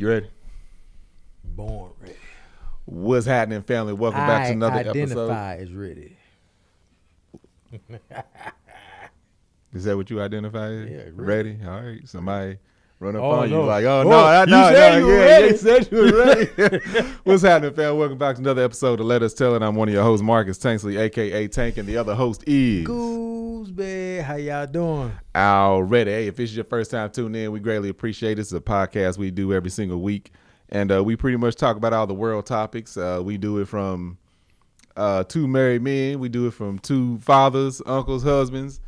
You ready? Born ready. What's happening, family? Welcome back to another episode. Identify as ready. Is that what you identify as? Yeah, ready. All right. Somebody run up Oh, on you no. like, You said you were ready. You said you were ready. What's happening, fam? Welcome back to another episode of Let Us Tell It. I'm one of your hosts, Marcus Tanksley, a.k.a. Tank, and the other host is... Goosebay. How y'all doing? Already. Hey, if this is your first time tuning in, we greatly appreciate it. This is a podcast we do every single week, and we pretty much talk about all the world topics. We do it from two married men. We do it from two fathers, uncles, husbands,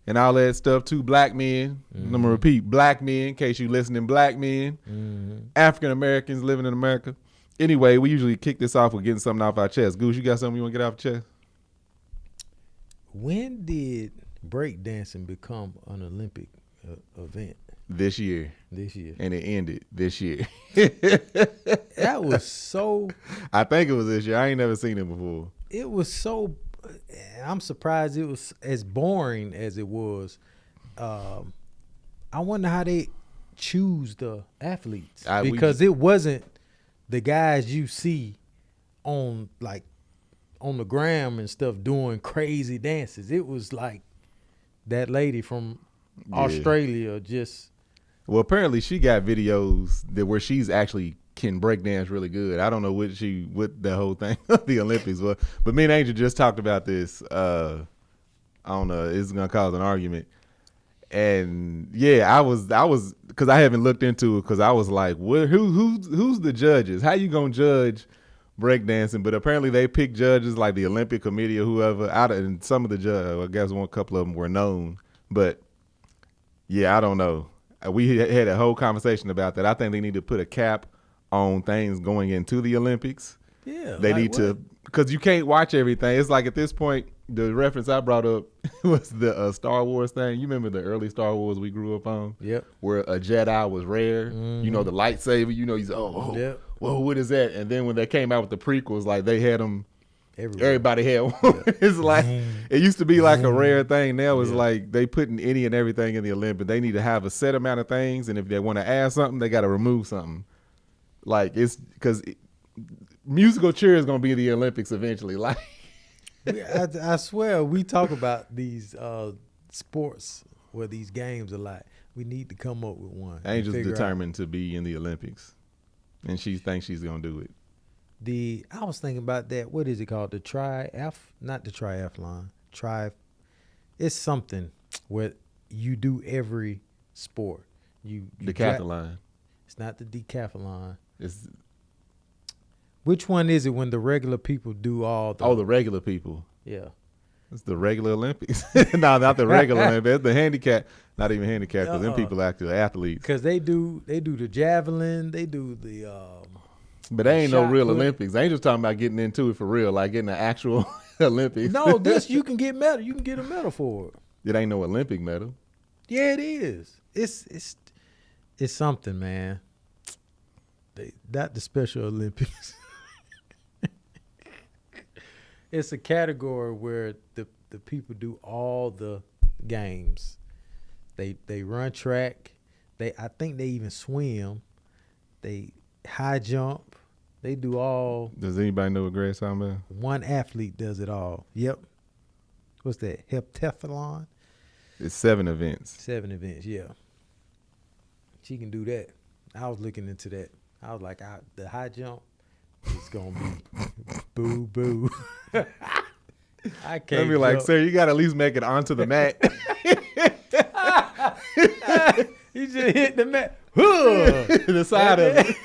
and all that stuff. Two black men. I'm going to repeat, black men, in case you listening, black men, African Americans living in America. Anyway, we usually kick this off with getting something off our chest. Goose, you got something you want to get off your chest? When did breakdancing become an Olympic event? This year. This year. And it ended this year. That was so... I think it was this year. I ain't never seen it before. It was so... I'm surprised it was as boring as it was. I wonder how they choose the athletes. Because it wasn't the guys you see on the gram and stuff doing crazy dances. It was like that lady from Australia just... Well, apparently she got videos where she's actually can break dance really good. I don't know what the whole thing of the Olympics was, but me and Angel just talked about this. I don't know. It's gonna cause an argument. And yeah, I was because I haven't looked into it because I was like, who's the judges? How you gonna judge breakdancing? But apparently they pick judges like the Olympic Committee or whoever and some of the judges. I guess one couple of them were known, but yeah, I don't know. We had a whole conversation about that. I think they need to put a cap on things going into the Olympics. Yeah, they need to, because you can't watch everything. It's like at this point, the reference I brought up was the Star Wars thing. You remember the early Star Wars we grew up on? Yep. Where a Jedi was rare. You know, the lightsaber, he's, yep. Whoa, what is that? And then when they came out with the prequels, like they had them. Everywhere. Everybody had one. Yeah. It's like it used to be like a rare thing. Now it's like they putting any and everything in the Olympics. They need to have a set amount of things, and if they want to add something, they got to remove something. Like it's because musical chair is gonna be the Olympics eventually. Like I swear we talk about these sports or these games a lot. We need to come up with one. Angel's determined to be in the Olympics, and she thinks she's gonna do it. I was thinking about that. What is it called? Not the triathlon. It's something where you do every sport. You decathlon. It's not the decathlon. It's which one is it when the regular people do all the... Oh, the regular people. Yeah. It's the regular Olympics. No, not the regular Olympics. It's the handicap. Not even handicap because them people are actually athletes. Because they do the javelin. They do the... But they ain't no real Olympics. They ain't just talking about getting into it for real, like getting an actual Olympics. No, this you can get medal. You can get a medal for it. It ain't no Olympic medal. Yeah, it is. It's something, man. Not the Special Olympics. It's a category where the people do all the games. They run track. I think they even swim. They high jump. They do all. Does anybody know what Greg's talking about? One athlete does it all. Yep. What's that? Heptathlon? It's 7 events. 7 events, yeah. She can do that. I was looking into that. I was like, the high jump is going to be boo, boo. I can't. Let me like, sir, you got to at least make it onto the mat. He just hit the mat. The side of it.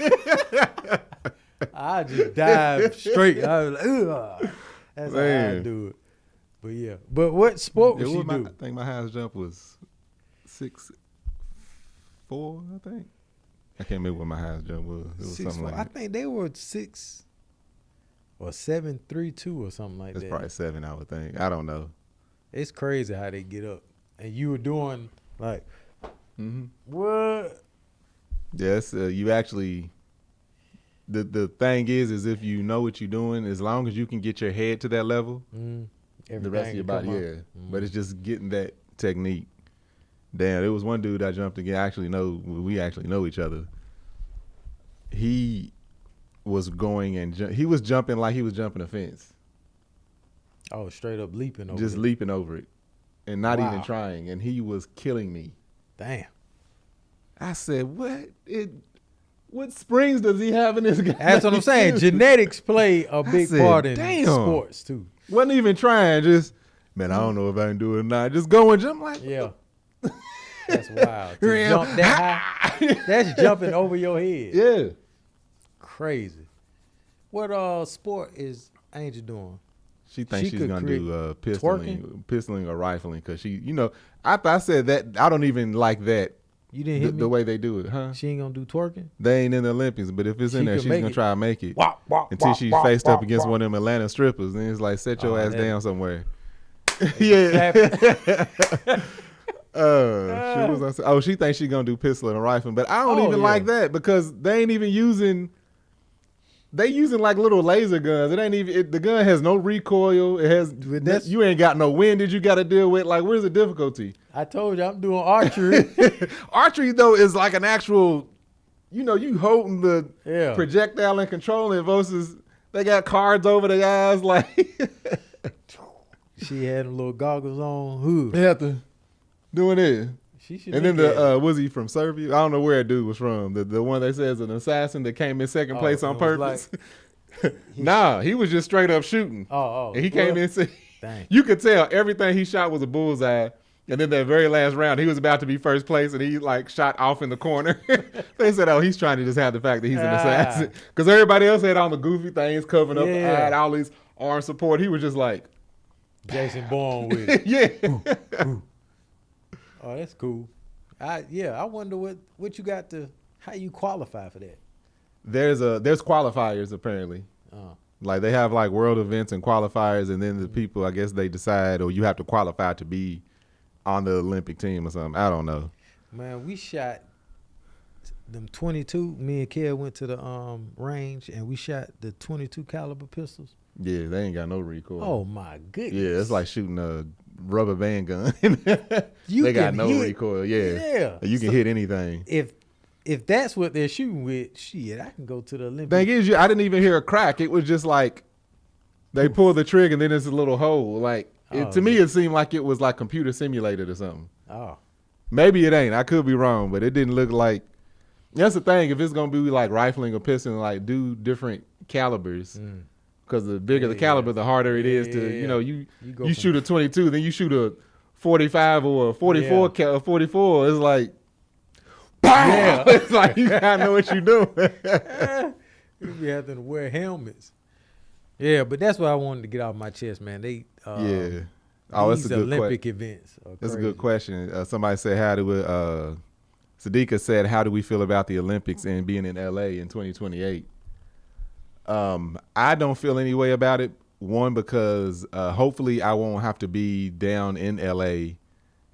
I just dive straight. I was like, that's how I do it. But yeah. But what sport would she do? I think my highest jump was 6'4", I think. I can't remember what my highest jump was. It was 6'4". something like that. I think they were 6 or 7'3" or something like that. It's probably 7, I would think. I don't know. It's crazy how they get up. And you were doing like, what? Yes, you actually. The thing is if you know what you're doing, as long as you can get your head to that level, the rest of your body, But it's just getting that technique. Damn, there was one dude I jumped again. We actually know each other. he was going and he was jumping like he was jumping a fence. Oh, straight up leaping over Just it. leaping over it and not even trying. And he was killing me. Damn. I said, what springs does he have in this guy? That's what I'm saying. Genetics play a big part in sports, too. Wasn't even trying. Just, man, I don't know if I can do it or not. Just go and jump like. Yeah. That's wild. To jump that high, that's jumping over your head. Yeah. Crazy. What sport is Angel doing? She thinks she's going to do pistoling or rifling because she, after I said that, I don't even like that. You didn't hit me? The way they do it, huh? She ain't going to do twerking? They ain't in the Olympics, but if it's in there, she's going to try to make it. Until she's wop, faced wop, up against wop. one of them Atlanta strippers. Then it's like, set your ass down somewhere. Yeah. What was I saying? Oh, she thinks she's going to do pistol and rifling, but I don't even like that because they ain't even using... They using like little laser guns. It ain't even the gun has no recoil. It has you ain't got no wind that you got to deal with. Like, where's the difficulty? I told you I'm doing archery. Archery though is like an actual, you holding the projectile and controlling it versus they got cards over the eyes. Like she had them little goggles on. Who? Yeah, doing it. And then was he from Serbia? I don't know where that dude was from. The one they said is an assassin that came in second place on purpose. Nah, he was just straight up shooting. And he came in. You could tell everything he shot was a bullseye. And then that very last round, he was about to be first place, and he like shot off in the corner. They said, "Oh, he's trying to just have the fact that he's an assassin," because everybody else had all the goofy things covering up the eye, all these arm support. He was just like Jason Bourne with it. Ooh. Oh, that's cool. I wonder what you got how you qualify for that. There's qualifiers apparently. Like they have like world events and qualifiers, and then the people, I guess they decide, or you have to qualify to be on the Olympic team or something. I don't know. Man, we shot them 22. Me and Kel went to the range and we shot the 22 caliber pistols. Yeah, they ain't got no recoil. Oh my goodness. Yeah, it's like shooting a rubber band gun. They got no recoil. Yeah. You can hit anything. If that's what they're shooting with, shit, I can go to the Olympics. Thing is, I didn't even hear a crack. It was just like they pull the trigger and then there's a little hole. Like to me, it seemed like it was like computer simulated or something. Oh, maybe it ain't. I could be wrong, but it didn't look like. That's the thing. If it's gonna be like rifling or pistoling, like do different calibers. Because the bigger the caliber, the harder it is to, you shoot a 22, then you shoot a 45 or a 44, 44. It's like, pow! Yeah. It's like, you got to know what you're doing. You be having to wear helmets. Yeah, but that's what I wanted to get off my chest, man. That's a good Olympic events. That's a good question. Somebody said, Sadiqa said, how do we feel about the Olympics and being in LA in 2028? I don't feel any way about it. One, because hopefully I won't have to be down in LA.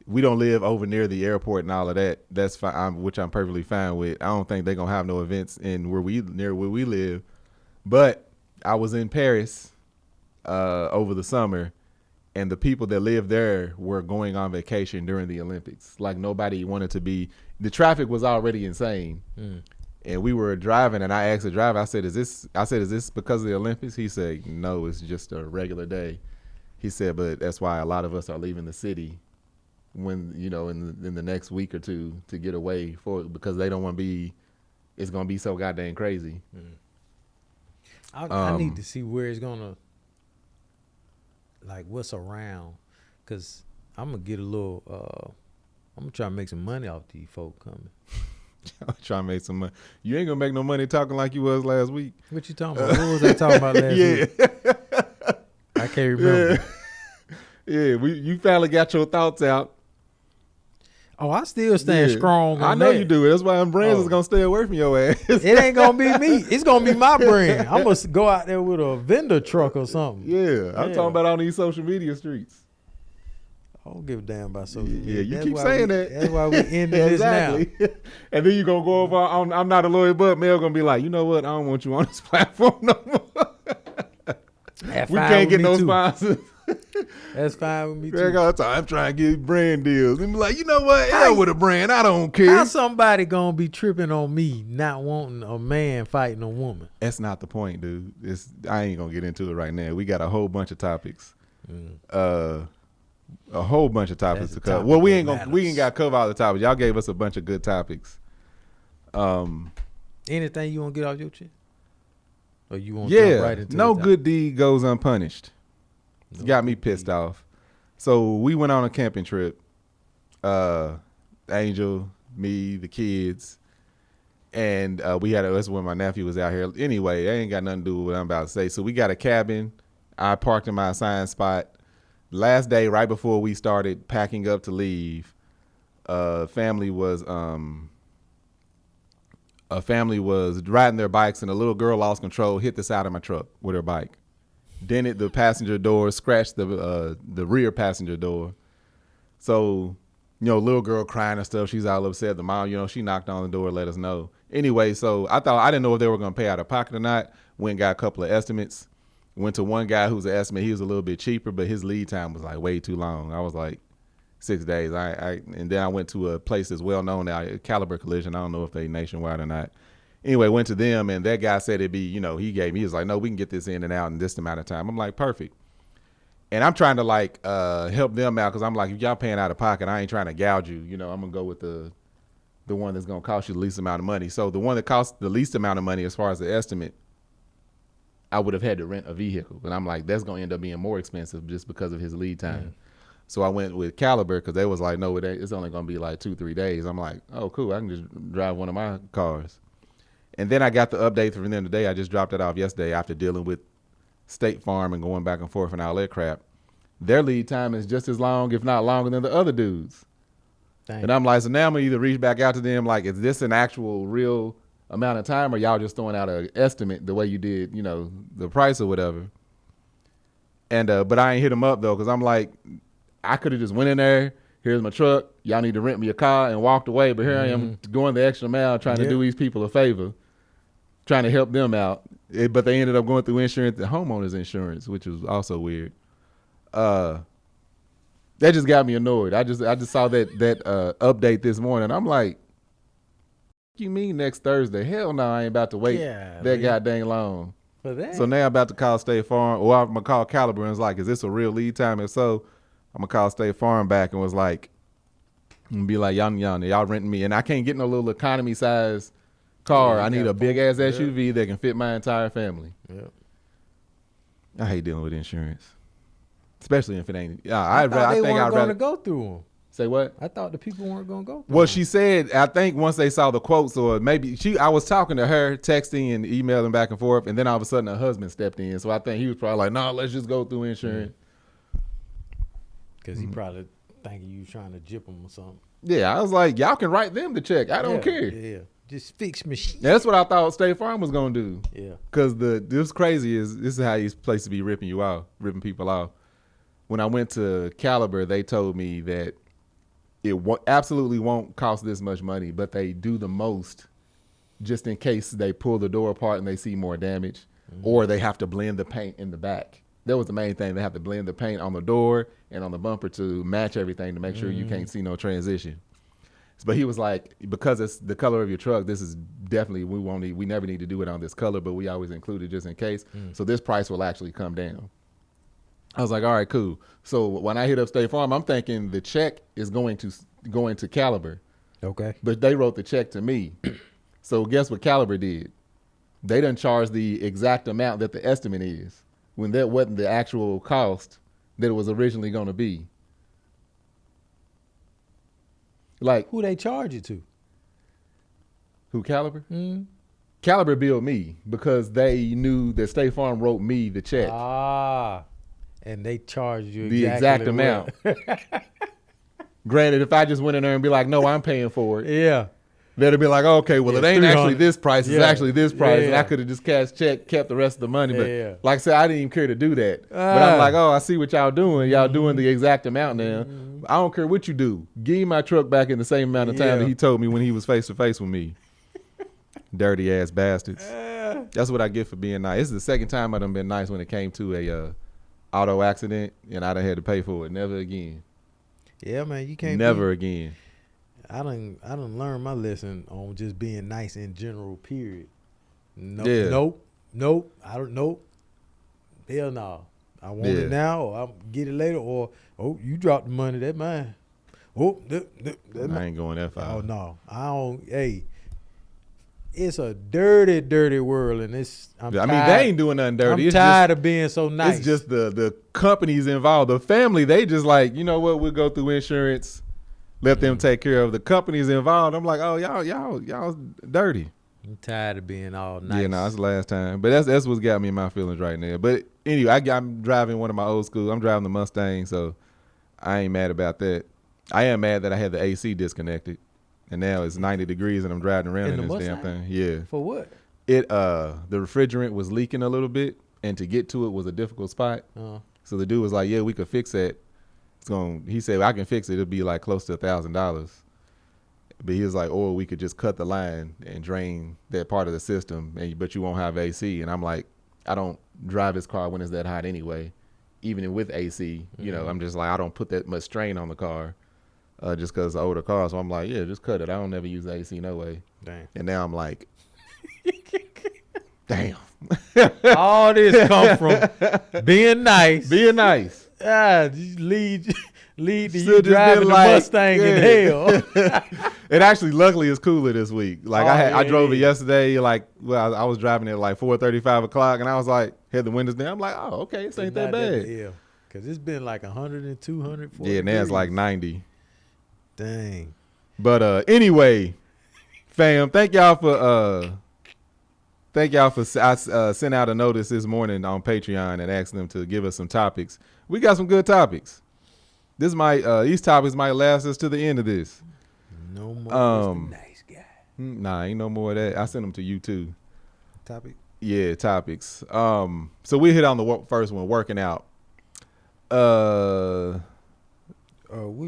We don't live over near the airport and all of that. That's fine, which I'm perfectly fine with. I don't think they're gonna have no events near where we live. But I was in Paris over the summer, and the people that live there were going on vacation during the Olympics. Like nobody wanted to be. The traffic was already insane. And we were driving, and I asked the driver, I said, is this because of the Olympics? He said, no, it's just a regular day. He said, but that's why a lot of us are leaving the city when, in the next week or two to get away because they don't want to be, it's going to be so goddamn crazy. I need to see where it's going to, like what's around, because I'm going to get a little, I'm going to try to make some money off these folk coming. I'm trying to make some money. You ain't gonna make no money talking like you was last week. What you talking about? What was I talking about last week? I can't remember. Yeah, you finally got your thoughts out. Oh, I still stand strong. I know you do. That's why them brands is gonna stay away from your ass. It ain't gonna be me. It's gonna be my brand. I'm gonna go out there with a vendor truck or something. Yeah, I'm talking about on these social media streets. I don't give a damn about social media. Yeah, you keep saying that. That's why we ending this now. And then you going to go over on I'm Not a Lawyer, but Mel going to be like, you know what? I don't want you on this platform no more. We can't get no sponsors. That's fine with me too. All the time, I'm trying to get brand deals. And be like, you know what? Hell with a brand. I don't care. How somebody gonna be tripping on me not wanting a man fighting a woman? That's not the point, dude. I ain't gonna get into it right now. We got a whole bunch of topics. A whole bunch of topics to cover. Well, we ain't got to cover all the topics. Y'all gave us a bunch of good topics. Anything you want to get off your chest? Or you want to jump right into no good deed goes unpunished. It's got me pissed off. So we went on a camping trip. Angel, me, the kids, and that's when my nephew was out here. Anyway, that ain't got nothing to do with what I'm about to say. So we got a cabin. I parked in my assigned spot. Last day, right before we started packing up to leave, family was riding their bikes, and a little girl lost control, hit the side of my truck with her bike. Dented the passenger door, scratched the rear passenger door. So, little girl crying and stuff. She's all upset. The mom, she knocked on the door, let us know. Anyway, so I didn't know if they were going to pay out of pocket or not. Went and got a couple of estimates. Went to one guy who's an estimate. He was a little bit cheaper, but his lead time was like way too long. I was like 6 days. And then I went to a place that's well known now, Caliber Collision. I don't know if they nationwide or not. Anyway, went to them, and that guy said it'd be, he was like, no, we can get this in and out in this amount of time. I'm like, perfect. And I'm trying to help them out, because I'm like, if y'all paying out of pocket, I ain't trying to gouge you. I'm gonna go with the one that's gonna cost you the least amount of money. So the one that costs the least amount of money as far as the estimate, I would have had to rent a vehicle. And I'm like, that's gonna end up being more expensive just because of his lead time. Mm. So I went with Caliber, because they was like, no, it's only gonna be like 2-3 days. I'm like, oh, cool, I can just drive one of my cars. And then I got the update from them today. I just dropped it off yesterday after dealing with State Farm and going back and forth and all that crap. Their lead time is just as long, if not longer, than the other dudes. Dang. And I'm like, so now I'm going to either reach back out to them, like, is this an actual real amount of time, or y'all just throwing out an estimate the way you did, the price or whatever. And but I ain't hit them up, though, because I'm like, I could have just went in there. Here's my truck. Y'all need to rent me a car, and walked away. But here I am going the extra mile trying to do these people a favor, trying to help them out. But they ended up going through insurance, the homeowner's insurance, which was also weird. That just got me annoyed. I just saw that update this morning. I'm like, what you mean next Thursday? Hell no, I ain't about to wait that goddamn long. For that? So now I'm about to call State Farm, or I'm going to call Caliber, and it's like, is this a real lead time? If so, I'm going to call State Farm back and was like, and be like, y'all renting me. And I can't get no little economy size car. I need a big ass SUV that can fit my entire family. Yep. I hate dealing with insurance, especially if it ain't. I thought they weren't going to go through them. Say what? I thought the people weren't going to go through Well, them. she said, I think once they saw the quotes, or maybe I was talking to her, texting and emailing back and forth, and then all of a sudden her husband stepped in. So I think he was probably like, no, let's just go through insurance. Because he probably thinking you trying to jip him or something. Yeah, I was like, y'all can write them the check. I don't care. Yeah. Just fix me. That's what I thought State Farm was gonna do. Yeah. Because this crazy is this is how he's placed to be ripping people off. When I went to Caliber, they told me that it absolutely won't cost this much money, but they do the most just in case they pull the door apart and they see more damage, or they have to blend the paint in the back. That was the main thing. They have to blend the paint on the door and on the bumper to match everything to make sure you can't see no transition. But he was like, because it's the color of your truck, this is definitely, we never need to do it on this color, but we always include it just in case. So this price will actually come down. I was like, all right, cool. So when I hit up State Farm, I'm thinking the check is going to Caliber. Okay. But they wrote the check to me. So guess what Caliber did? They done charged the exact amount that the estimate is, when that wasn't the actual cost that it was originally going to be. Like, who they charge it to? Who, Caliber? Caliber billed me because they knew that State Farm wrote me the check. And they charged you the exact amount. Granted, if I just went in there and be like, no, I'm paying for it. Yeah. They'd be like, okay, well, it ain't actually this price. It's actually this price. And I could have just cashed check, kept the rest of the money. But like I said, I didn't even care to do that. But I'm like, oh, I see what y'all doing. Y'all doing the exact amount now. I don't care what you do. Give me my truck back in the same amount of time that he told me when he was face to face with me. Dirty ass bastards. That's what I get for being nice. This is the second time I done been nice when it came to a auto accident, and I done had to pay for it. Never again. Yeah, man, you can't. Never again. I done learned my lesson on just being nice in general. Period. Nope. I don't. Nope. Hell no. I want it now, or I'll get it later, or you dropped the money. That's mine. I ain't going that far. Oh no, I don't. Hey, it's a dirty, dirty world, and they ain't doing nothing dirty. I'm tired of being so nice. It's just the companies involved, the family. They just like, you know what? We'll go through insurance, let them take care of the companies involved. I'm like, oh y'all dirty. I'm tired of being all nice. Yeah, no, that's the last time. But that's what's got me in my feelings right now. But anyway, I'm driving one of my old school. I'm driving the Mustang, so I ain't mad about that. I am mad that I had the AC disconnected, and now it's 90 degrees, and I'm driving around in this Mustang? damn thing. Yeah. For what? The refrigerant was leaking a little bit, and to get to it was a difficult spot. So the dude was like, "Yeah, we could fix that." He said, "I can fix it. It'll be like close to $1,000." But he was like, "Or we could just cut the line and drain that part of the system, but you won't have AC." And I'm like, I don't drive this car when it's that hot anyway, even with AC. You know, I'm just like, I don't put that much strain on the car. Just because it's an older car. So I'm like, yeah, just cut it. I don't never use AC no way. Damn. And now I'm like, damn. All this come from being nice. Being nice. Lead to you driving the Mustang in hell. It actually, luckily, is cooler this week. Like I drove it yesterday. Like, well, I was driving it at like 4:35 o'clock, and I was like, had the windows down. I'm like, oh, okay, this ain't that bad. Yeah, because it's been like 100 and 200. Yeah, now it's like 90. Dang. But anyway, fam, thank y'all for I sent out a notice this morning on Patreon and asked them to give us some topics. We got some good topics. These topics might last us to the end of this. No more Mr. Nice Guy. Nah, ain't no more of that. I sent them to you too. Topic? Yeah, topics. So we hit on the first one, working out. Will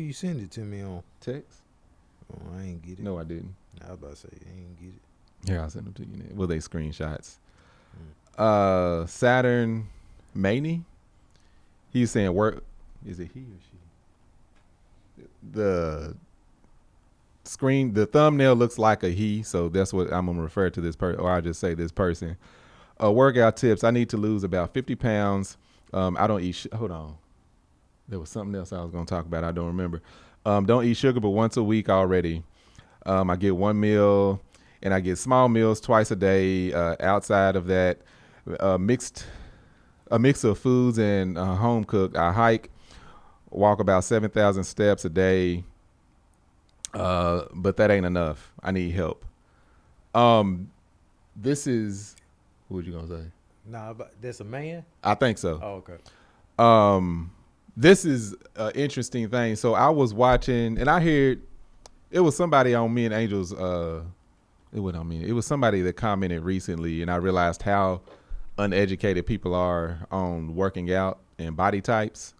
you send it to me on Text? Oh, I ain't get it. No, I didn't. I was about to say I ain't get it. Here, I'll send them to you now. Well, they screenshots. Saturn Maney. He's saying work. Is it he or she? The thumbnail looks like a he, so that's what I'm gonna refer to this person, or I'll just say this person. Workout tips. I need to lose about 50 pounds. I don't eat. Hold on. There was something else I was gonna talk about. I don't remember. Don't eat sugar, but once a week already. I get one meal, and I get small meals twice a day. Outside of that, a mix of foods and home cook. I hike, walk about 7,000 steps a day, but that ain't enough. I need help. This is, what you gonna say? Nah, but that's a man? I think so. Oh, okay. This is an interesting thing. So I was watching, and I heard it was somebody on Me and Angel's. It wasn't on me. It was somebody that commented recently, and I realized how uneducated people are on working out and body types.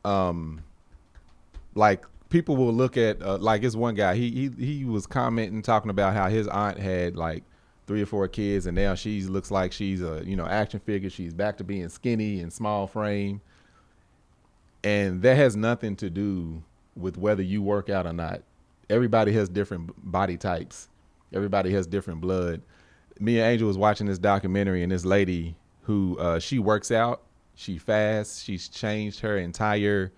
Like people will look at like this one guy. He was commenting, talking about how his aunt had like 3 or 4 kids, and now she looks like she's a action figure. She's back to being skinny and small frame. And that has nothing to do with whether you work out or not. Everybody has different body types. Everybody has different blood. Me and Angel was watching this documentary, and this lady who she works out, she fasts, she's changed her entire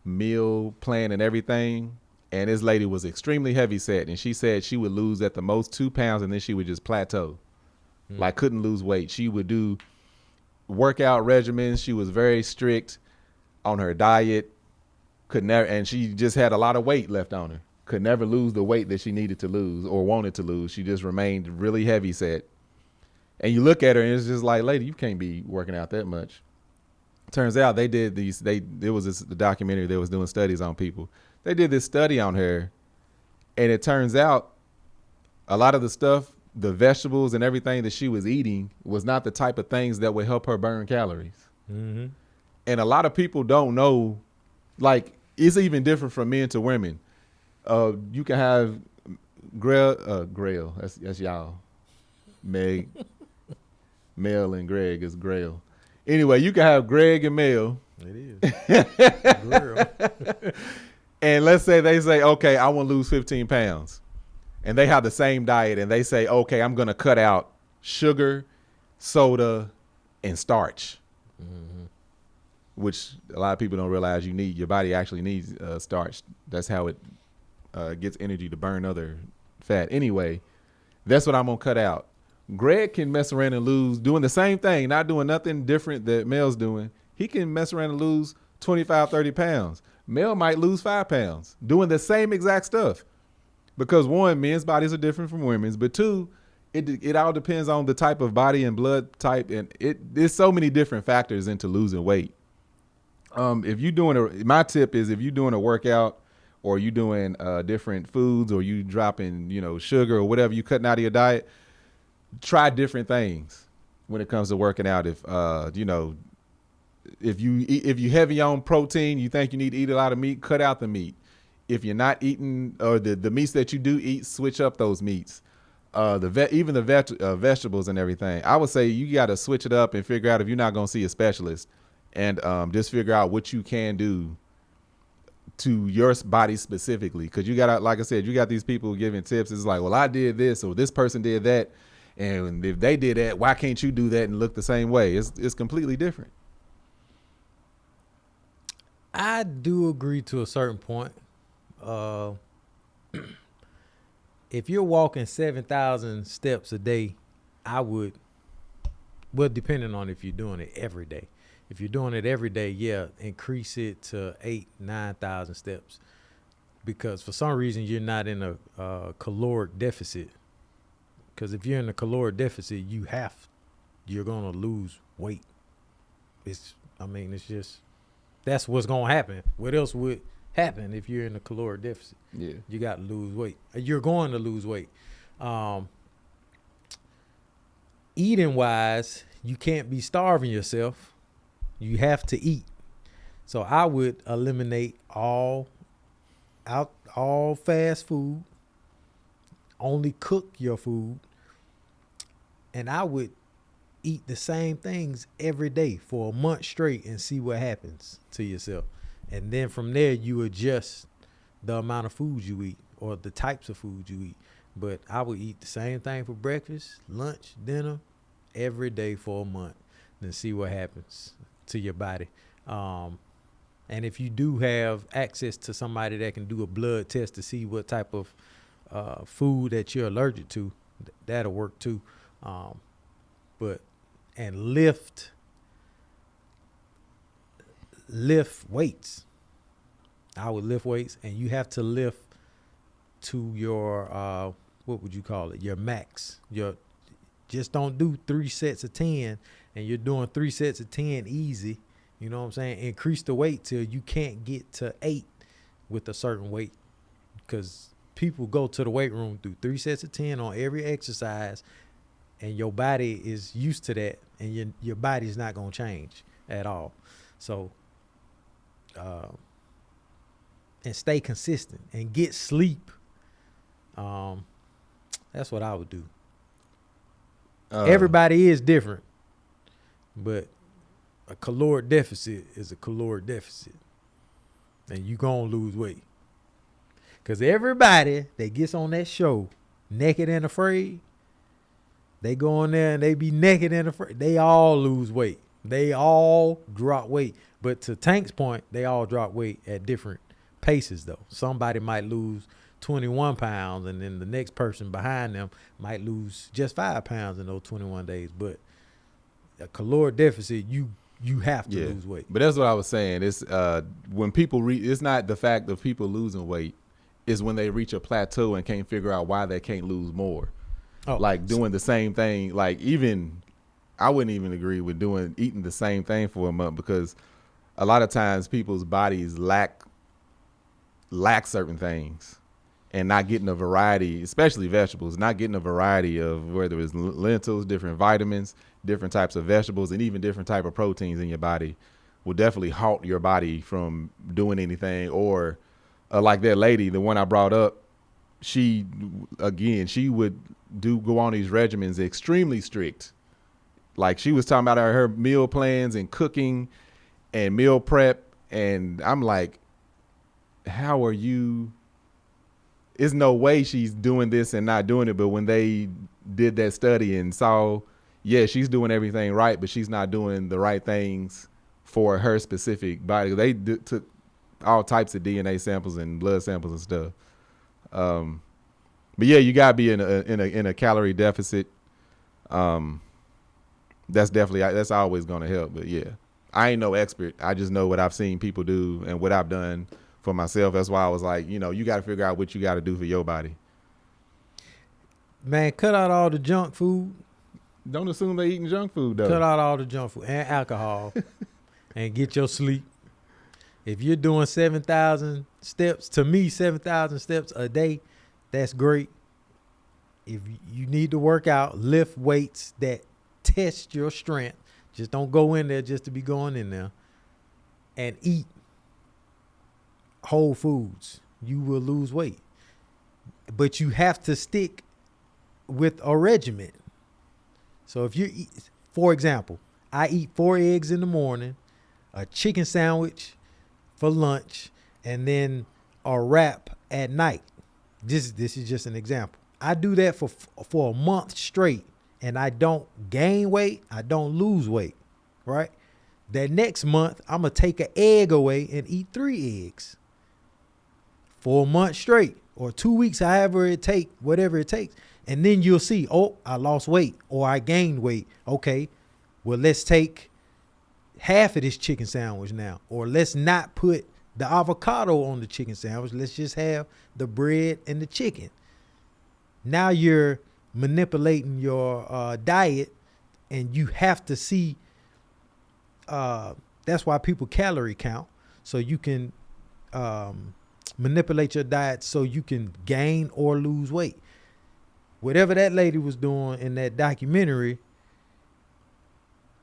meal plan and everything. And this lady was extremely heavy set, and she said she would lose at the most 2 pounds, and then she would just plateau. Like couldn't lose weight. She would do workout regimens. She was very strict on her diet, could never, and she just had a lot of weight left on her. Could never lose the weight that she needed to lose or wanted to lose. She just remained really heavy set. And you look at her and it's just like, lady, you can't be working out that much. Turns out they did there was the documentary that was doing studies on people. They did this study on her, and it turns out a lot of the stuff, the vegetables and everything that she was eating was not the type of things that would help her burn calories. Mm-hmm. And a lot of people don't know, like, it's even different from men to women. You can have Grail, that's y'all. Meg, Mel and Greg is Grail. Anyway, you can have Greg and Mel. It is. And let's say they say, okay, I want to lose 15 pounds. And they have the same diet. And they say, okay, I'm going to cut out sugar, soda, and starch. Mm-hmm. Which a lot of people don't realize your body actually needs starch. That's how it gets energy to burn other fat. Anyway, that's what I'm going to cut out. Greg can mess around and lose doing the same thing, not doing nothing different that Mel's doing. He can mess around and lose 25, 30 pounds. Mel might lose 5 pounds doing the same exact stuff. Because one, men's bodies are different from women's, but two, it all depends on the type of body and blood type, and there's so many different factors into losing weight. If you're doing my tip is if you're doing a workout or you doing different foods or you dropping sugar or whatever you cutting out of your diet, try different things when it comes to working out. If you heavy on protein, you think you need to eat a lot of meat, cut out the meat. If you're not eating or the meats that you do eat, switch up those meats. Even the vegetables and everything. I would say you got to switch it up and figure out if you're not going to see a specialist, and just figure out what you can do to your body specifically. Because you got, like I said, you got these people giving tips. It's like, well, I did this or this person did that, and if they did that, why can't you do that and look the same way? It's completely different. I do agree to a certain point. If you're walking 7,000 steps a day, I would, well, depending on if you're doing it every day. If you're doing it every day, yeah, increase it to 8,000-9,000 steps, because for some reason you're not in a caloric deficit. Because if you're in a caloric deficit, you're gonna lose weight. It's just that's what's gonna happen. What else would happen if you're in a caloric deficit? Yeah, you got to lose weight. You're going to lose weight. Eating wise, you can't be starving yourself. You have to eat. So I would eliminate all fast food. Only cook your food. And I would eat the same things every day for a month straight and see what happens to yourself. And then from there, you adjust the amount of food you eat or the types of food you eat. But I would eat the same thing for breakfast, lunch, dinner, every day for a month, and see what happens to your body. And if you do have access to somebody that can do a blood test to see what type of food that you're allergic to, that'll work too. And lift weights. I would lift weights, and you have to lift to your what would you call it? Your max. Just don't do 3 sets of 10, and you're doing 3 sets of 10 easy. You know what I'm saying? Increase the weight till you can't get to 8 with a certain weight, because people go to the weight room, do 3 sets of 10 on every exercise, and your body is used to that, and your body's not gonna change at all. So, and stay consistent and get sleep. That's what I would do. Everybody is different, but a caloric deficit is a caloric deficit, and you gonna lose weight. Because everybody that gets on that show naked and afraid, they go in there and they be naked and afraid. They all lose weight. They all drop weight. But to Tank's point, they all drop weight at different paces, though. Somebody might lose 21 pounds, and then the next person behind them might lose just 5 pounds in those 21 days. But a caloric deficit, you have to lose weight. But that's what I was saying. It's when people it's not the fact of people losing weight. It's when they reach a plateau and can't figure out why they can't lose more. Like doing the same thing. Like I wouldn't even agree with eating the same thing for a month, because a lot of times people's bodies lack certain things, and not getting a variety, especially vegetables, not getting a variety of whether it's lentils, different vitamins, different types of vegetables, and even different type of proteins in your body will definitely halt your body from doing anything. Or like that lady, the one I brought up, she would go on these regimens extremely strict, Like she was talking about her meal plans and cooking and meal prep. And I'm like, how are you? There's no way she's doing this and not doing it. But when they did that study and saw, yeah, she's doing everything right, but she's not doing the right things for her specific body. They took all types of DNA samples and blood samples and stuff. But yeah, you gotta be in a calorie deficit. That's always gonna help. But yeah, I ain't no expert. I just know what I've seen people do and what I've done for myself. That's why I was like, you got to figure out what you got to do for your body. Man, cut out all the junk food. Don't assume they're eating junk food, though. Cut out all the junk food and alcohol and get your sleep. If you're doing 7,000 steps, to me, 7,000 steps a day, that's great. If you need to work out, lift weights that test your strength. Just don't go in there just to be going in there. And eat whole foods. You will lose weight. But you have to stick with a regimen. So if you eat, for example, I eat 4 eggs in the morning, a chicken sandwich for lunch, and then a wrap at night. This is just an example. I do that for a month straight, and I don't gain weight, I don't lose weight, right? That next month, I'm going to take an egg away and eat 3 eggs for a month straight, or 2 weeks, whatever it takes. And then you'll see, oh, I lost weight or I gained weight. Okay, well, let's take half of this chicken sandwich now, or let's not put the avocado on the chicken sandwich. Let's just have the bread and the chicken. Now you're manipulating your diet, and you have to see. That's why people calorie count, so you can manipulate your diet so you can gain or lose weight. Whatever that lady was doing in that documentary,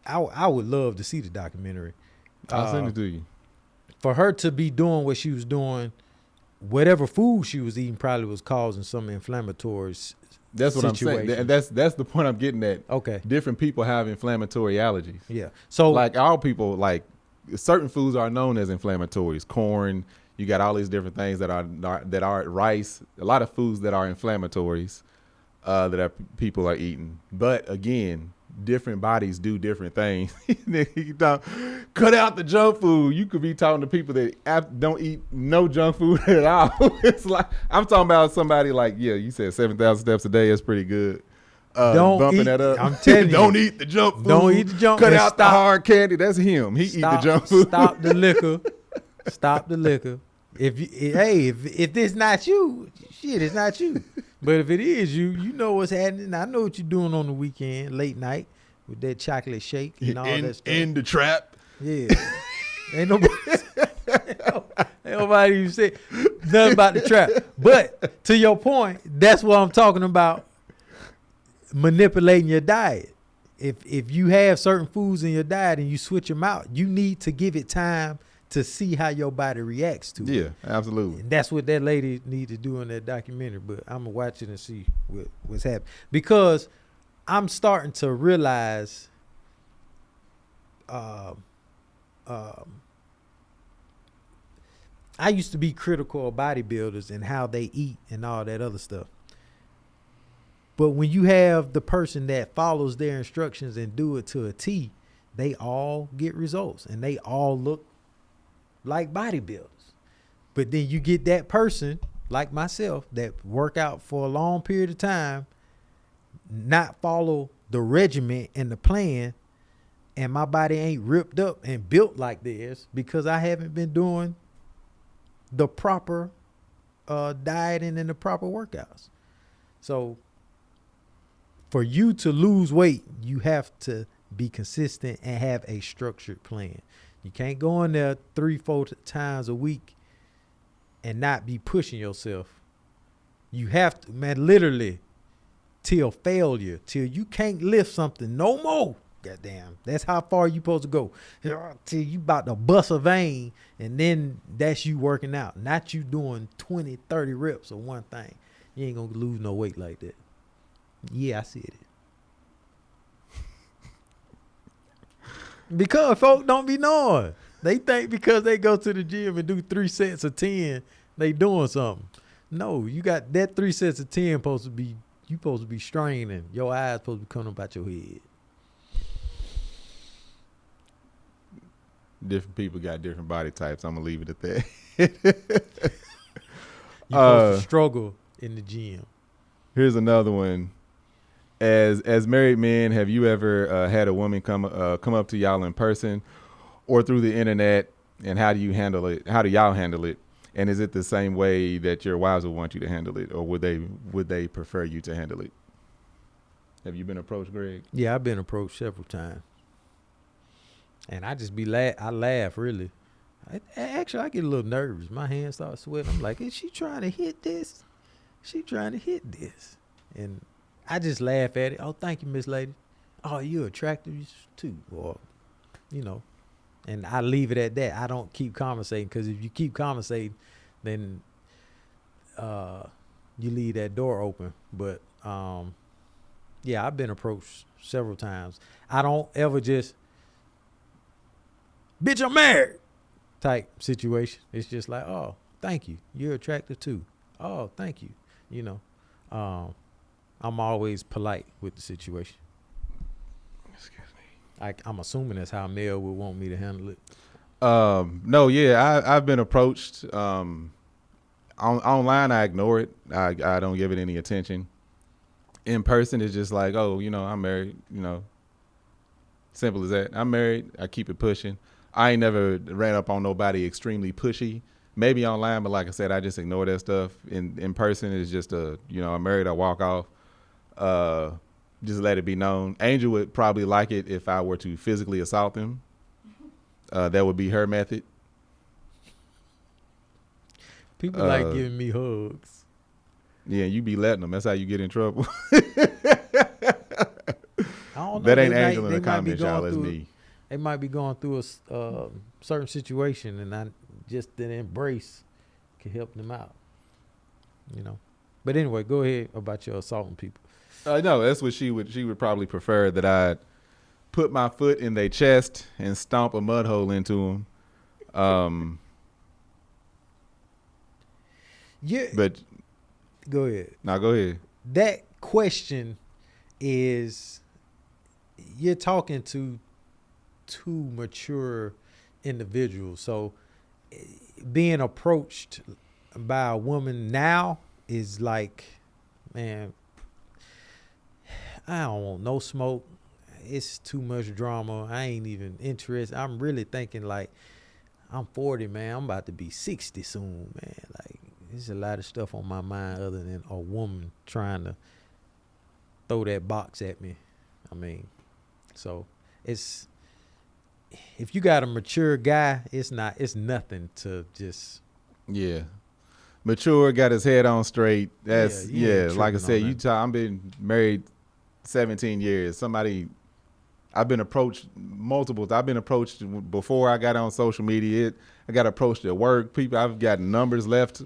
I would love to see the documentary. I'll send it to you. For her to be doing what she was doing, whatever food she was eating probably was causing some inflammatory That's what situation. I'm saying. And that's the point I'm getting at. Okay. Different people have inflammatory allergies. Yeah. So like all people, like certain foods are known as inflammatories. Corn, you got all these different things that are rice, a lot of foods that are inflammatories that people are eating. But again, different bodies do different things. Cut out the junk food. You could be talking to people that don't eat no junk food at all. It's like, I'm talking about somebody like, yeah, you said 7,000 steps a day. That's pretty good. Don't bumping eat, that up. I'm telling you. Don't eat the junk food. Don't eat the junk food. Cut out the hard candy. That's him. He eat the junk food. Stop the liquor. Stop the liquor. If this not you, shit, it's not you. But if it is you, you know what's happening. I know what you're doing on the weekend, late night, with that chocolate shake and all that stuff. In the trap. Yeah. Ain't nobody even say nothing about the trap. But to your point, that's what I'm talking about, manipulating your diet. If you have certain foods in your diet and you switch them out, you need to give it time to see how your body reacts to it. Yeah, absolutely. And that's what that lady need to do in that documentary. But I'm gonna watch it and see what's happening, because I'm starting to realize I used to be critical of bodybuilders and how they eat and all that other stuff. But when you have the person that follows their instructions and do it to a T, they all get results and they all look like bodybuilders. But then you get that person like myself that work out for a long period of time, not follow the regimen and the plan, and my body ain't ripped up and built like theirs because I haven't been doing the proper dieting and the proper workouts. So for you to lose weight, you have to be consistent and have a structured plan. You can't go in there 3-4 times a week and not be pushing yourself. You have to, man, literally till failure, till you can't lift something no more. Goddamn, that's how far you supposed to go. Till you about to bust a vein, and then that's you working out, not you doing 20, 30 reps of one thing. You ain't gonna lose no weight like that. Yeah, I see it. Because folk don't be knowing. They think because they go to the gym and do 3 sets of 10, they doing something. No, you got that 3 sets of 10 supposed to be, you supposed to be straining. Your eyes supposed to be coming up out your head. Different people got different body types. I'm gonna leave it at that. You supposed to struggle in the gym. Here's another one. As married men, have you ever had a woman come up to y'all in person or through the internet, and how do you handle it? How do y'all handle it? And is it the same way that your wives would want you to handle it, or would they prefer you to handle it? Have you been approached, Greg? Yeah, I've been approached several times. And I just I laugh, really. Actually, I get a little nervous. My hands start sweating. I'm like, is she trying to hit this? She trying to hit this. And I just laugh at it. Oh, thank you, Miss Lady. Oh, you're attractive too. Or, you know. And I leave it at that. I don't keep conversating, because if you keep conversating, then you leave that door open. But, yeah, I've been approached several times. I don't ever just, bitch, I'm married type situation. It's just like, oh, thank you. You're attractive too. Oh, thank you. You know, I'm always polite with the situation. Excuse me. I'm assuming that's how Mel would want me to handle it. No, yeah, I've been approached. Online, I ignore it. I don't give it any attention. In person, it's just like, oh, you know, I'm married. You know, simple as that. I'm married. I keep it pushing. I ain't never ran up on nobody extremely pushy. Maybe online, but like I said, I just ignore that stuff. In person, it's just you know, I'm married. I walk off. Just let it be known. Angel would probably like it if I were to physically assault him. That would be her method. People like giving me hugs. Yeah, you be letting them. That's how you get in trouble. I don't know. That ain't Angel in the comments, y'all. It's me. They might be going through a certain situation, and I just didn't embrace can help them out. You know. But anyway, go ahead about your assaulting people. No, that's what she would probably prefer, that I'd put my foot in their chest and stomp a mud hole into them. Yeah. But go ahead. No, go ahead. That question is, you're talking to two mature individuals. So being approached by a woman now is like, man, I don't want no smoke. It's too much drama. I ain't even interested. I'm really thinking like, I'm 40, man. I'm about to be 60 soon, man. Like, there's a lot of stuff on my mind other than a woman trying to throw that box at me. I mean, so it's, if you got a mature guy, it's nothing to just. Yeah. Mature, got his head on straight. That's, yeah, like I said, I've been married 17 years. I've been approached multiple. I've been approached before I got on social media. I got approached at work. I've got numbers left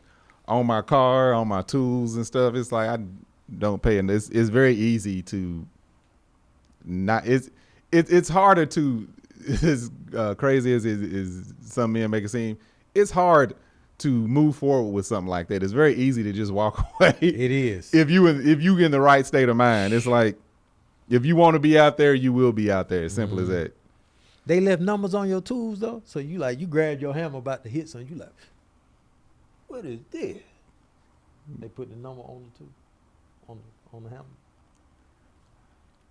on my car, on my tools and stuff. It's like, I don't pay. And it's very easy to not, it's harder to, as crazy as some men make it seem, it's hard to move forward with something like that. It's very easy to just walk away. It is. If you in the right state of mind. It's like, if you want to be out there, you will be out there. As simple as that. They left numbers on your tools though. So you grab your hammer about to hit something. You like, what is this? They put the number on the tool, on the hammer.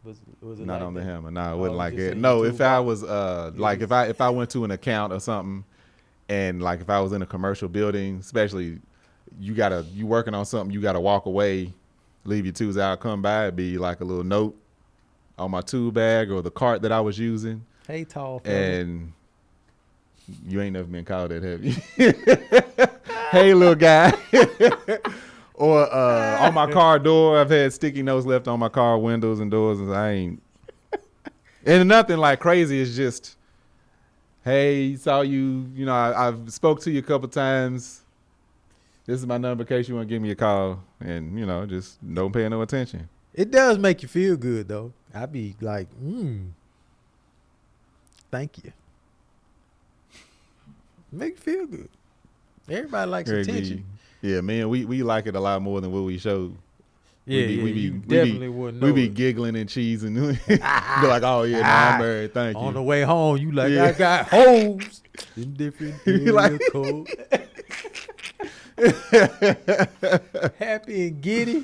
Was it not like on that? the hammer? No, it wasn't like that. that. No, if I was like if I went to an account or something, and like if I was in a commercial building, especially you working on something, you gotta walk away, leave your tools out, come by, it'd be like a little note on my tool bag or the cart that I was using. Hey, tall fella. And you ain't never been called that, have you? Hey, little guy. Or on my car door, I've had sticky notes left on my car windows and doors, and I ain't. And nothing like crazy. It's just, hey, saw you. You know, I've spoke to you a couple times. This is my number in case you want to give me a call, and you know, just don't pay no attention. It does make you feel good though. I be like, Thank you. Make you feel good. Everybody likes attention. Yeah, man, we like it a lot more than what we show. Yeah, you definitely wouldn't know. We be giggling and cheesing. Be like, oh yeah, no, I'm married. Thank you. On the way home, you like, I got hoes in different area code. Happy and giddy.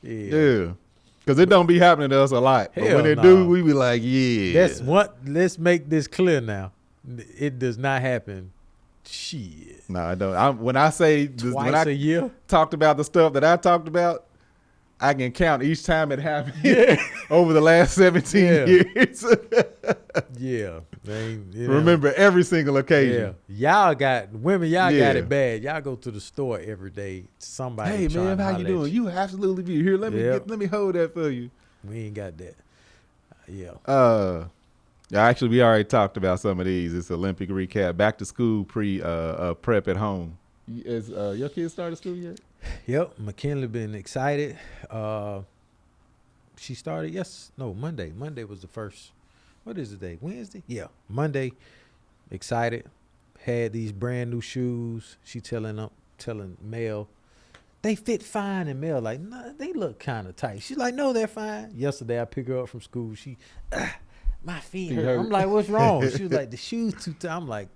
Yeah. Because it don't be happening to us a lot. But when it do, we be like, yeah. That's what. Let's make this clear now. It does not happen. Shit. No, I don't. When I say twice a year, talked about the stuff that I talked about, I can count each time it happened over the last 17 years. Yeah. Remember every single occasion. Yeah. Y'all got it bad. Y'all go to the store every day. Somebody, hey man, how you doing? You absolutely be here. Let me hold that for you. We ain't got that. Yeah. Actually, we already talked about some of these. It's Olympic recap. Back to school prep at home. Is your kids started school yet? Yep, McKinley been excited. She started Monday. Monday was the first. What is the day? Wednesday? Yeah, Monday. Excited. Had these brand new shoes. She telling Mel, they fit fine, and Mel like, nah, they look kind of tight. She's like, no, they're fine. Yesterday I picked her up from school. She, my feet hurt. I'm like, what's wrong? She was like, the shoes too tight. I'm like,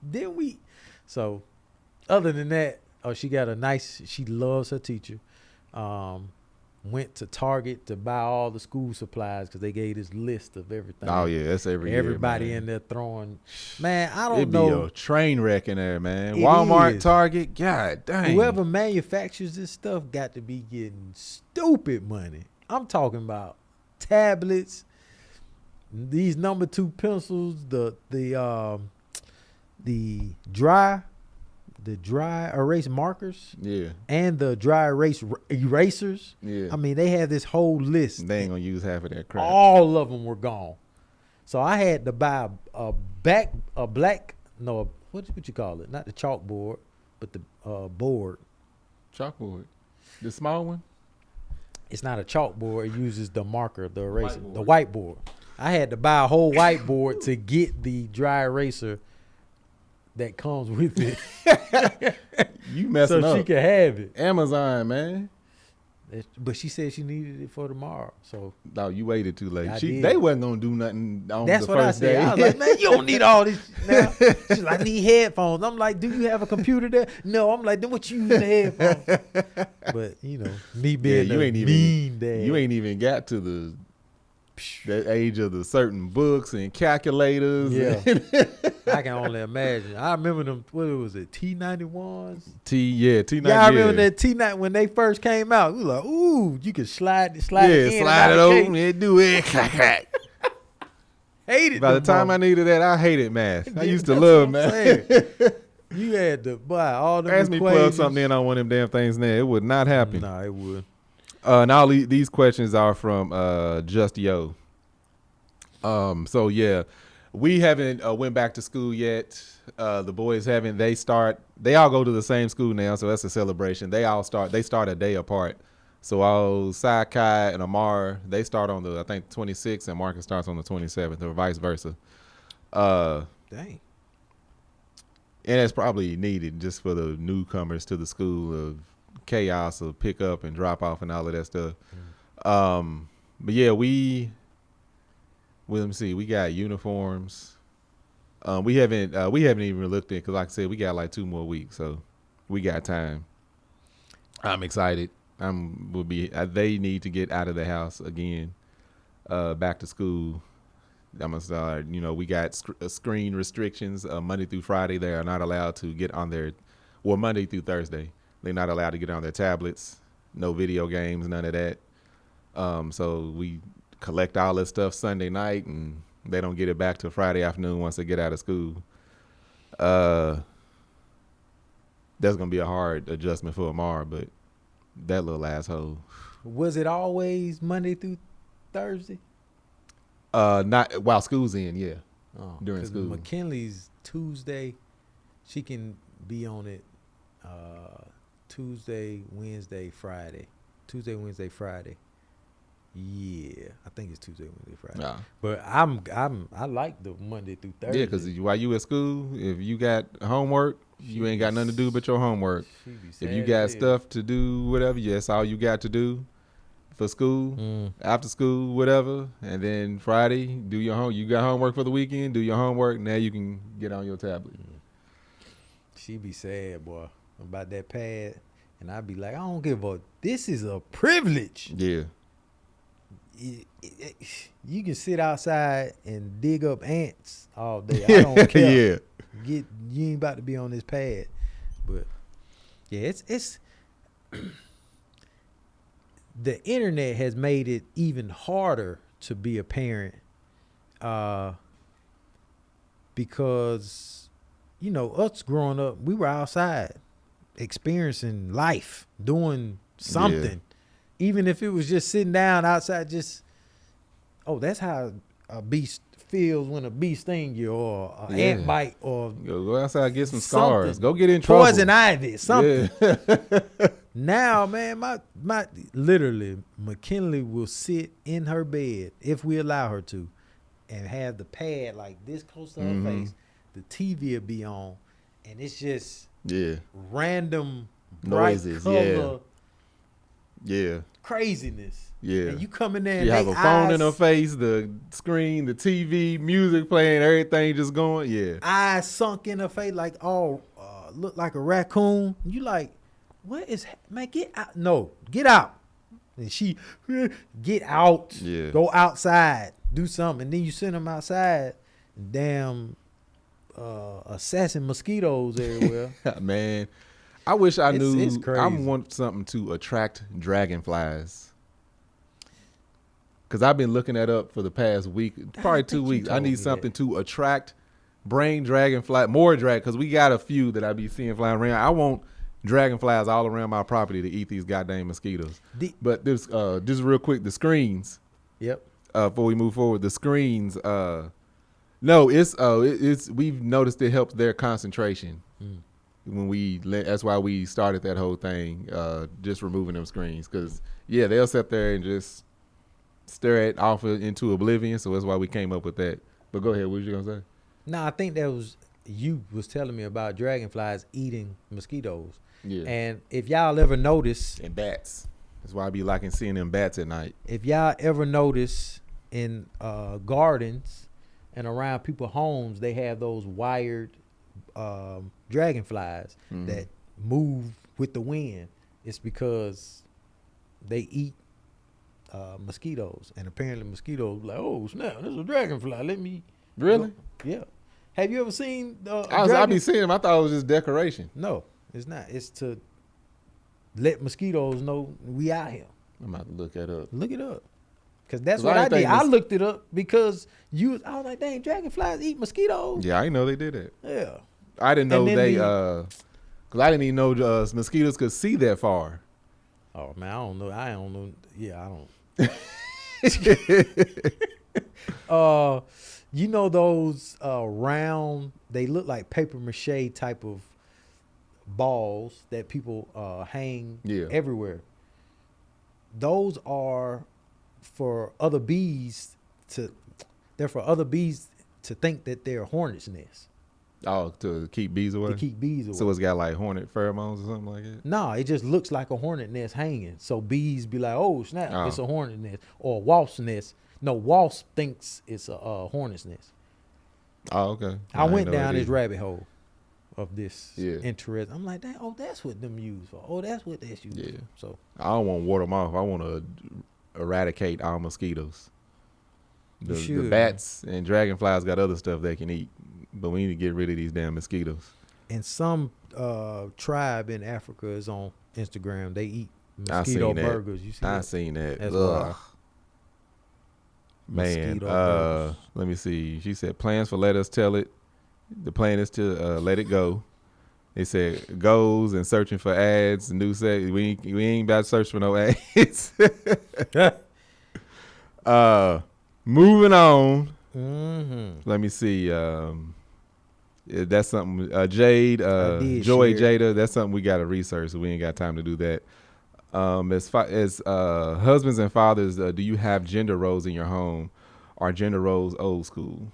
did we? So, other than that. Oh, she loves her teacher. Went to Target to buy all the school supplies because they gave this list of everything. Oh, yeah, that's everybody year, in there throwing. Man, I don't know. It'd be a train wreck in there, man. Walmart, Target, God dang. Whoever manufactures this stuff got to be getting stupid money. I'm talking about tablets, these number 2 pencils, the dry erase markers, and the dry erase erasers. Yeah, I mean, they have this whole list. They ain't gonna use half of that crap. All of them were gone, so I had to buy what you call it? Not the chalkboard, but the board. Chalkboard, the small one. It's not a chalkboard. It uses the marker, the eraser, the whiteboard. I had to buy a whole whiteboard to get the dry eraser that comes with it. You messing up. So she can have it. Amazon, man. But she said she needed it for tomorrow. So no, you waited too late. They wasn't gonna do nothing on That's the what first I said. day. I was like, man, you don't need all this now. She's like, I need headphones. I'm like, do you have a computer there? No. I'm like, then what you use the headphones? But me being mean dad. You ain't even got to that age of the certain books and calculators. Yeah. I can only imagine. I remember them, what was it, T91s? T90. Yeah, I remember that T9 when they first came out. We were like, ooh, you could slide it in. Slide it over and do it. Hated By the time I needed that, I hated math. I used to love math. You had to buy all the Ask me plug something in on one of them damn things now. It would not happen. No, it would. And all these questions are from Just Yo. So yeah, we haven't went back to school yet. The boys haven't. They all go to the same school now, so that's a celebration. They start a day apart. So all Sakai and Amar, they start on the 26th, and Marcus starts on the 27th, or vice versa. Dang. And it's probably needed just for the newcomers to the school of chaos of pick up and drop off and all of that stuff. But yeah, let me see. We got uniforms. We haven't even looked at it because, like I said, we got like 2 more weeks, so we got time. I'm excited. They need to get out of the house again, back to school. I'm gonna start. We got screen restrictions. Monday through Friday, they are not allowed to get on their. Well, Monday through Thursday, they're not allowed to get on their tablets. No video games, none of that. So we collect all this stuff Sunday night, and they don't get it back till Friday afternoon once they get out of school. That's gonna be a hard adjustment for Amar, but that little asshole. Was it always Monday through Thursday? Not while school's in, yeah. During school. McKinley's Tuesday, she can be on it Tuesday, Wednesday, Friday. Yeah, I think it's Tuesday, Wednesday, Friday. Nah. But I like the Monday through Thursday. Yeah, because while you at school, if you got homework, you ain't got nothing to do but your homework. If you got stuff to do, whatever, that's all you got to do for school, after school, whatever. And then Friday, do your home. You got homework for the weekend, do your homework. Now you can get on your tablet. She be sad, boy, about that pad. And I be like, I don't give a. This is a privilege. Yeah. You can sit outside and dig up ants all day. I don't care. Yeah. You ain't about to be on this pad. But yeah, it's the internet has made it even harder to be a parent, because us growing up, we were outside experiencing life, doing something. Yeah. Even if it was just sitting down outside, that's how a beast feels when a bee stings you, or an ant bite, or go outside and get some scars. Go get in trouble. Poison ivy, something. Yeah. Now, man, my literally, McKinley will sit in her bed if we allow her to, and have the pad like this close to her face. The TV will be on, and it's just random noises, color, craziness. Yeah. And you come in there and you have a phone in her face, the screen, the TV, music playing, everything just going. Yeah. Eyes sunk in her face like look like a raccoon. You like, what is, man, get out. No, get out. And she, get out. Yeah. Go outside. Do something. And then you send them outside. And damn assassin mosquitoes everywhere. Man. I wish I knew. It's crazy. I want something to attract dragonflies. Because I've been looking that up for the past week, probably 2 weeks. I need something to attract dragonfly, more because we got a few that I be seeing flying around. I want dragonflies all around my property to eat these goddamn mosquitoes. But this, just real quick, the screens. Yep. Before we move forward, the screens. No, it's we've noticed it helps their concentration. That's why we started that whole thing, just removing them screens, because they'll sit there and just stare it off into oblivion. So that's why we came up with that. But go ahead, what was you gonna say? No, I think that was you was telling me about dragonflies eating mosquitoes. Yeah. And if y'all ever notice, and bats, that's why I be liking seeing them bats at night. If y'all ever notice in gardens and around people's homes, they have those wired dragonflies that move with the wind. It's because they eat mosquitoes, and apparently mosquitoes like, oh snap, there's a dragonfly. Let me really. Yeah. Have you ever seen? I be seeing them. I thought it was just decoration. No, it's not. It's to let mosquitoes know we out here. I'm about to look that up. Look it up, because that's what I did. I looked it up because I was like, dang, dragonflies eat mosquitoes. Yeah, I didn't know they did that. Yeah. I didn't know because I didn't even know mosquitoes could see that far. Oh man, I don't know. Yeah, I don't. Those round, they look like paper mache type of balls that people hang everywhere. Those are for other bees to think that they're hornets' nests. Oh, to keep bees away? To keep bees away. So it's got like hornet pheromones or something like that? No, it just looks like a hornet nest hanging. So bees be like, oh, snap, it's a hornet nest. Or a wasp's nest. No, wasp thinks it's a hornet's nest. Oh, okay. I went down this rabbit hole of this interest. I'm like, that's what them used for. Oh, that's what that's used for. So I don't want to ward them off. I want to eradicate all mosquitoes. The bats and dragonflies got other stuff they can eat. But we need to get rid of these damn mosquitoes. And some tribe in Africa is on Instagram. They eat mosquito burgers. You see I seen that. That's ugh. Man, let me see. She said plans for let us tell it. The plan is to let it go. They said goals and searching for ads and new sex. We ain't about to search for no ads. Moving on. Mm-hmm. Let me see. That's something. Jade, Joy Jada. That's something we got to research. So we ain't got time to do that. As husbands and fathers, do you have gender roles in your home? Are gender roles old school?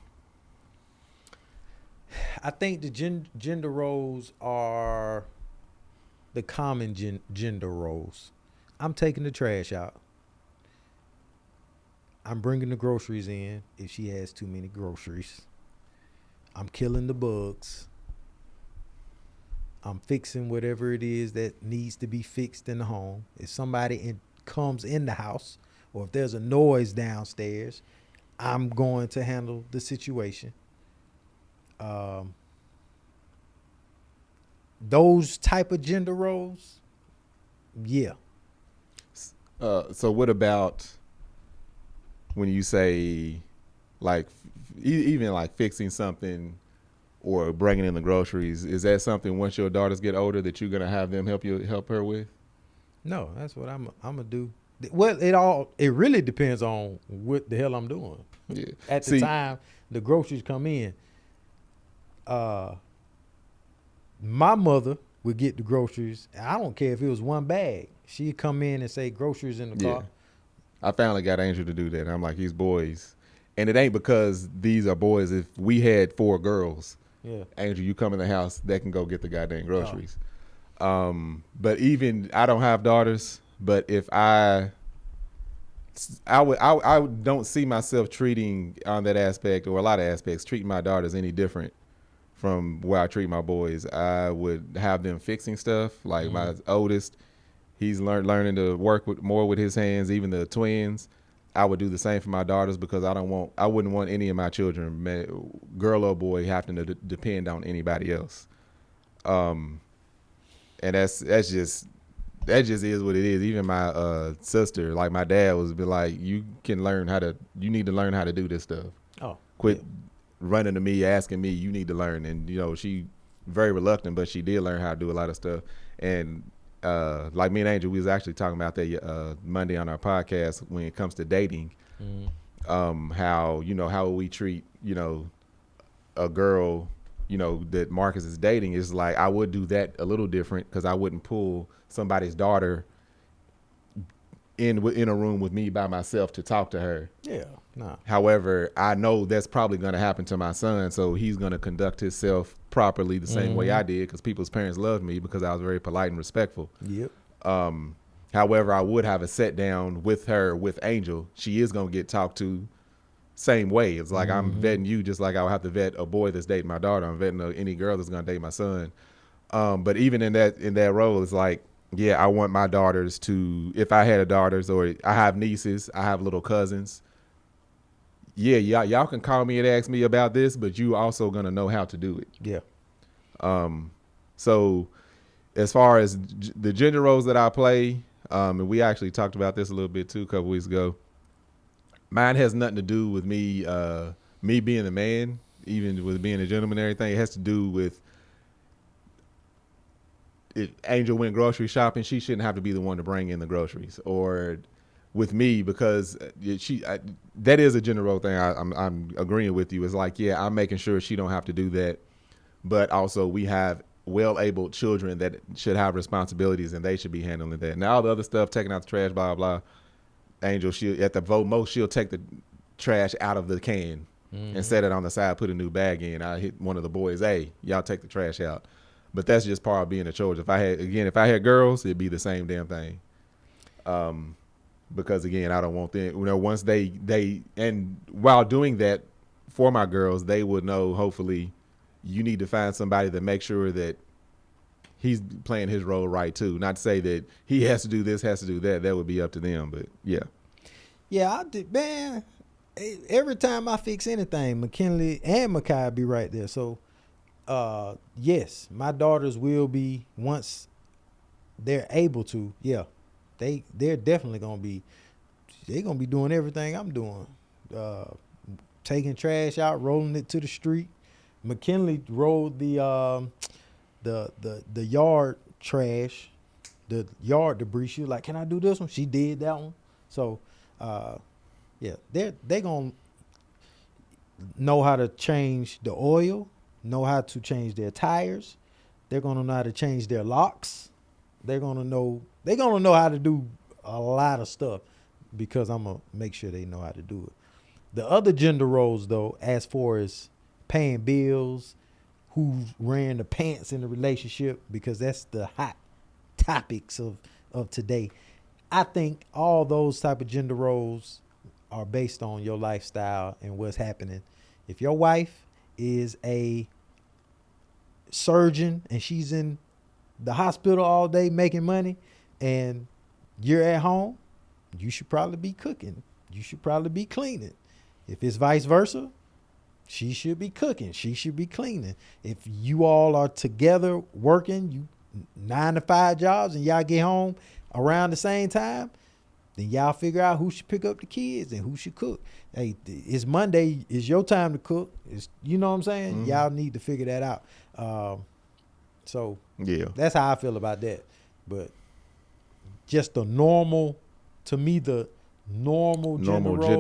I think the gender roles are the common gender roles. I'm taking the trash out. I'm bringing the groceries in if she has too many groceries. I'm killing the bugs. I'm fixing whatever it is that needs to be fixed in the home. If somebody comes in the house or if there's a noise downstairs, I'm going to handle the situation. Those type of gender roles, yeah. So what about when you say, like, even like fixing something or bringing in the groceries? Is that something once your daughters get older that you're gonna have them help her with? No, that's what I'm gonna do. Well, it really depends on what the hell I'm doing. Yeah. At the time the groceries come in, my mother would get the groceries. I don't care if it was one bag. She'd come in and say groceries in the car. I finally got Angel to do that. I'm like, these boys. And it ain't because these are boys. If we had 4 girls, Angel, you come in the house, they can go get the goddamn groceries. But even, I don't have daughters, but if I don't see myself treating on that aspect, or a lot of aspects, treating my daughters any different from where I treat my boys. I would have them fixing stuff. Like my oldest, he's learning to work more with his hands. Even the twins, I would do the same for my daughters because I wouldn't want any of my children, girl or boy, having to depend on anybody else. And that just is what it is. Even my sister, like my dad was be like, you need to learn how to do this stuff. Quit running to me, asking me, you need to learn. And she very reluctant, but she did learn how to do a lot of stuff. And like me and Angel, we was actually talking about that Monday on our podcast when it comes to dating. How we treat a girl that Marcus is dating. Is like, I would do that a little different because I wouldn't pull somebody's daughter in a room with me by myself to talk to her. However, I know that's probably going to happen to my son, so he's going to conduct himself properly the same way I did, because people's parents loved me because I was very polite and respectful. However, I would have a sit down with her, with Angel. She is going to get talked to same way. It's like I'm vetting you just like I would have to vet a boy that's dating my daughter. I'm vetting any girl that's going to date my son. But even in that role, it's like, I want my daughters to, if I had daughters, or I have nieces, I have little cousins. Y'all can call me and ask me about this, but you also gonna know how to do it. So as far as the gender roles that I play, and we actually talked about this a little bit too a couple weeks ago. Mine has nothing to do with me being a man, even with being a gentleman and everything. It has to do with, if Angel went grocery shopping, she shouldn't have to be the one to bring in the groceries. Or with me, because that is a gender role thing. I'm agreeing with you. It's like, I'm making sure she don't have to do that, but also we have well-able children that should have responsibilities, and they should be handling that. Now all the other stuff, taking out the trash, blah blah. Angel, at the most, she'll take the trash out of the can and set it on the side, put a new bag in. I hit one of the boys, hey, y'all take the trash out. But that's just part of being a charge. If I had girls, it'd be the same damn thing. Because again, I don't want them, once they and while doing that for my girls, they would know, hopefully, you need to find somebody that makes sure that he's playing his role right too. Not to say that he has to do this, has to do that. That would be up to them, but I did, man. Every time I fix anything, McKinley and Makai be right there. So yes, my daughters will be, once they're able to, they're definitely gonna be doing everything I'm doing. Taking trash out, rolling it to the street. McKinley rolled the yard trash, the yard debris. She was like, "Can I do this one?" She did that one. So they gonna know how to change the oil, know how to change their tires. They're gonna know how to change their locks. they're gonna know how to do a lot of stuff because I'm gonna make sure they know how to do it. The other gender roles, though, as far as paying bills, who's wearing the pants in the relationship, because that's the hot topics of today. I think all those type of gender roles are based on your lifestyle and what's happening. If your wife is a surgeon and she's in the hospital all day making money and you're at home, you should probably be cooking. You should probably be cleaning. If it's vice versa, she should be cooking. She should be cleaning. If you all are together working, you 9 to 5 jobs, and y'all get home around the same time, then y'all figure out who should pick up the kids and who should cook. Hey, it's Monday. It's your time to cook. You know what I'm saying? Mm-hmm. Y'all need to figure that out. So yeah, that's how I feel about that. But just the normal, to me, the normal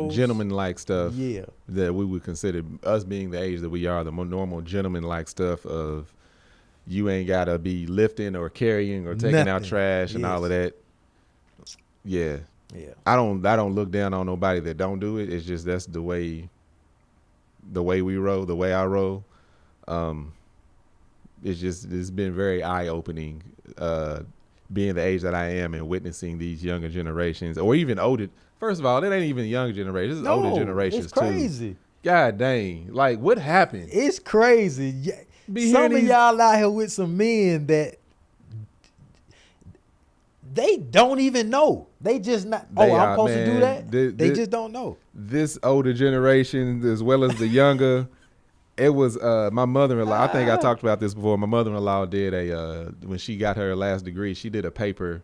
gentleman-like stuff. Yeah, that we would consider, us being the age that we are, the more normal gentleman-like stuff of you ain't gotta be lifting or carrying or taking out trash and all of that. Yeah. Yeah. I don't look down on nobody that don't do it. It's just that's the way we roll, the way I roll. It's been very eye-opening being the age that I am and witnessing these younger generations, or even older. First of all, it ain't even younger generations. It's older generations it's crazy. Too. God dang. Like, what happened? It's crazy. Some of y'all out here with some men that they don't even know. They just not. I'm supposed to do that. They just don't know. This older generation, as well as the younger, it was my mother-in-law. I think I talked about this before. My mother-in-law did when she got her last degree, she did a paper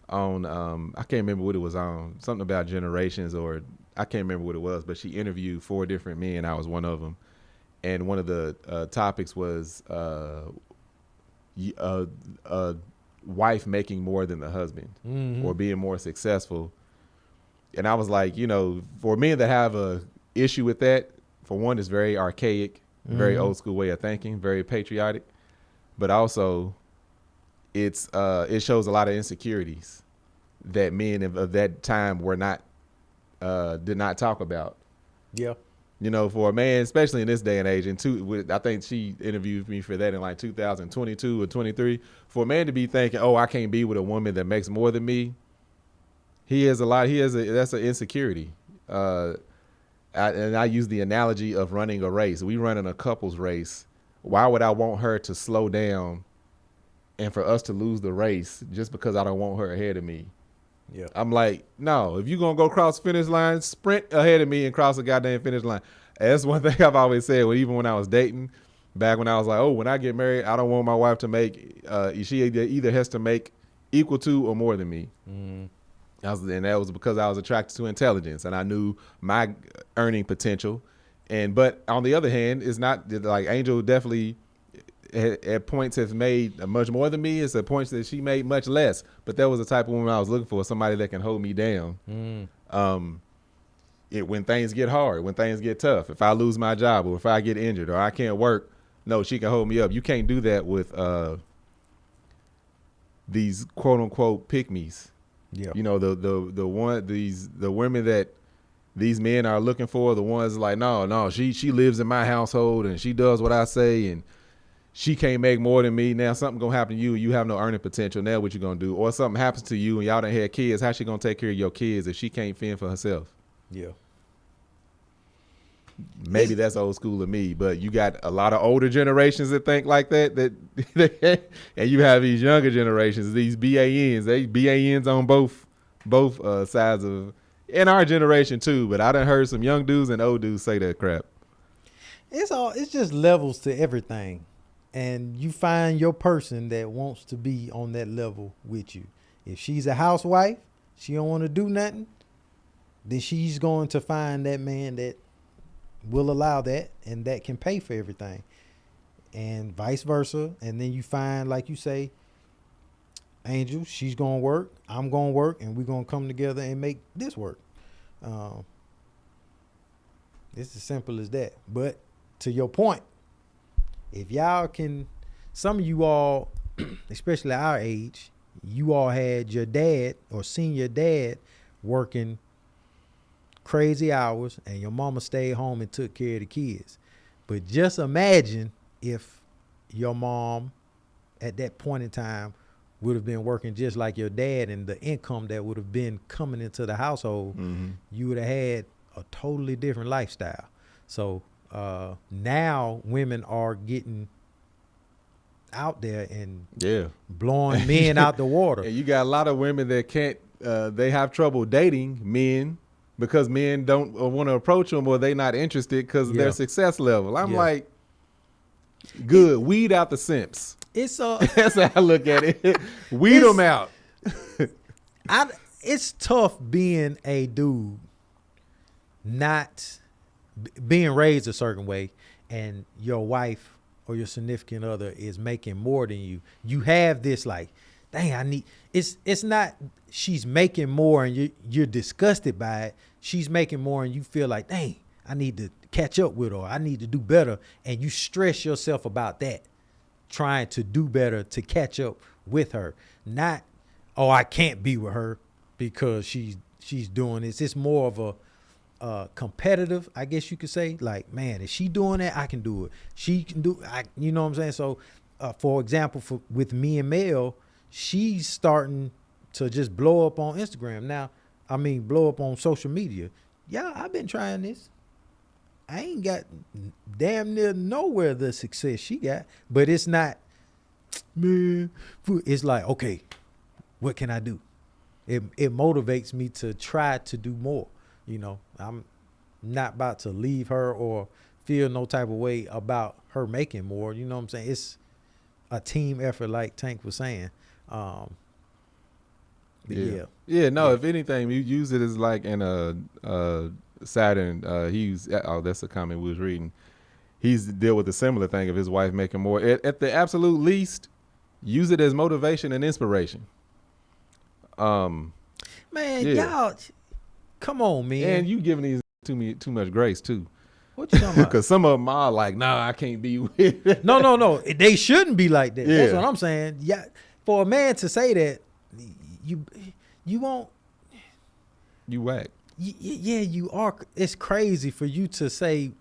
on I can't remember what it was on, something about generations, or I can't remember what it was, but she interviewed 4 different men. I was one of them, and one of the topics was wife making more than the husband, mm-hmm. or being more successful. And I was like, for men that have a issue with that, for one, it's very archaic, mm-hmm. very old school way of thinking, very patriotic, but also it shows a lot of insecurities that men of that time did not talk about. Yeah. For a man, especially in this day and age, I think she interviewed me for that in like 2022 or 23. For a man to be thinking, "Oh, I can't be with a woman that makes more than me," that's an insecurity. And I use the analogy of running a race. We running a couples race. Why would I want her to slow down, and for us to lose the race just because I don't want her ahead of me? Yeah, I'm like, no, if you're going to go across the finish line, sprint ahead of me and cross the goddamn finish line. And that's one thing I've always said, even when I was dating, back when I was like, oh, when I get married, I don't want my wife to make, she either has to make equal to or more than me. Mm-hmm. And that was because I was attracted to intelligence and I knew my earning potential. But on the other hand, it's not like Angel definitely at points has made much more than me. It's at points that she made much less. But that was the type of woman I was looking for, somebody that can hold me down. When things get hard, when things get tough, if I lose my job or if I get injured or I can't work, no, she can hold me up. You can't do that with these quote unquote pick-me's. Yeah. The women that these men are looking for, the ones like, no, she lives in my household and she does what I say and she can't make more than me. Now something gonna happen to you. You have no earning potential. Now what you gonna do? Or something happens to you and y'all done had kids. How she gonna take care of your kids if she can't fend for herself? Yeah. Maybe that's old school of me, but you got a lot of older generations that think like that and you have these younger generations, these BANs. They BANs on both sides of, in our generation too. But I done heard some young dudes and old dudes say that crap. It's just levels to everything. And you find your person that wants to be on that level with you. If she's a housewife, she don't want to do nothing, then she's going to find that man that will allow that and that can pay for everything. And vice versa. And then you find, like you say, Angel, she's going to work, I'm going to work, and we're going to come together and make this work. It's as simple as that. But to your point, if y'all can, some of you all, especially our age, you all had your dad or seen your dad working crazy hours and your mama stayed home and took care of the kids. But just imagine if your mom at that point in time would have been working just like your dad, and the income that would have been coming into the household, you would have had a totally different lifestyle. So now women are getting out there and blowing men out the water. And you got a lot of women that can't, they have trouble dating men because men don't want to approach them, or they not interested because of their success level. I'm like, good, weed out the simps. It's that's how I look at it. Weed them out. It's tough being a dude, not being raised a certain way, and your wife or your significant other is making more than you. You have this like, dang, it's not she's making more and you're disgusted by it. She's making more and you feel like, dang, I need to catch up with her. I need to do better. And you stress yourself about that, trying to do better to catch up with her. Not, oh, I can't be with her because she's doing this. It's more of a competitive, I guess you could say. Like, man, if she doing that, I can do it. She can do, you know what I'm saying? So, for example, with me and Mel, she's starting to just blow up on Instagram now. I mean, blow up on social media. Yeah, I've been trying this. I ain't got damn near nowhere the success she got, but it's not, man, it's like, okay, what can I do? It motivates me to try to do more. You know, I'm not about to leave her or feel no type of way about her making more. You know what I'm saying? It's a team effort, like Tank was saying. If anything, you use it as like in a Saturn. That's a comment we was reading. He's dealt with a similar thing of his wife making more. At the absolute least, use it as motivation and inspiration. Y'all, come on, man. And you giving these too much grace too. What you talking about? Because some of them are like, nah, I can't be with. No. They shouldn't be like that. Yeah. That's what I'm saying. Yeah, for a man to say that, you won't. You whack. Yeah, you are. It's crazy for you to say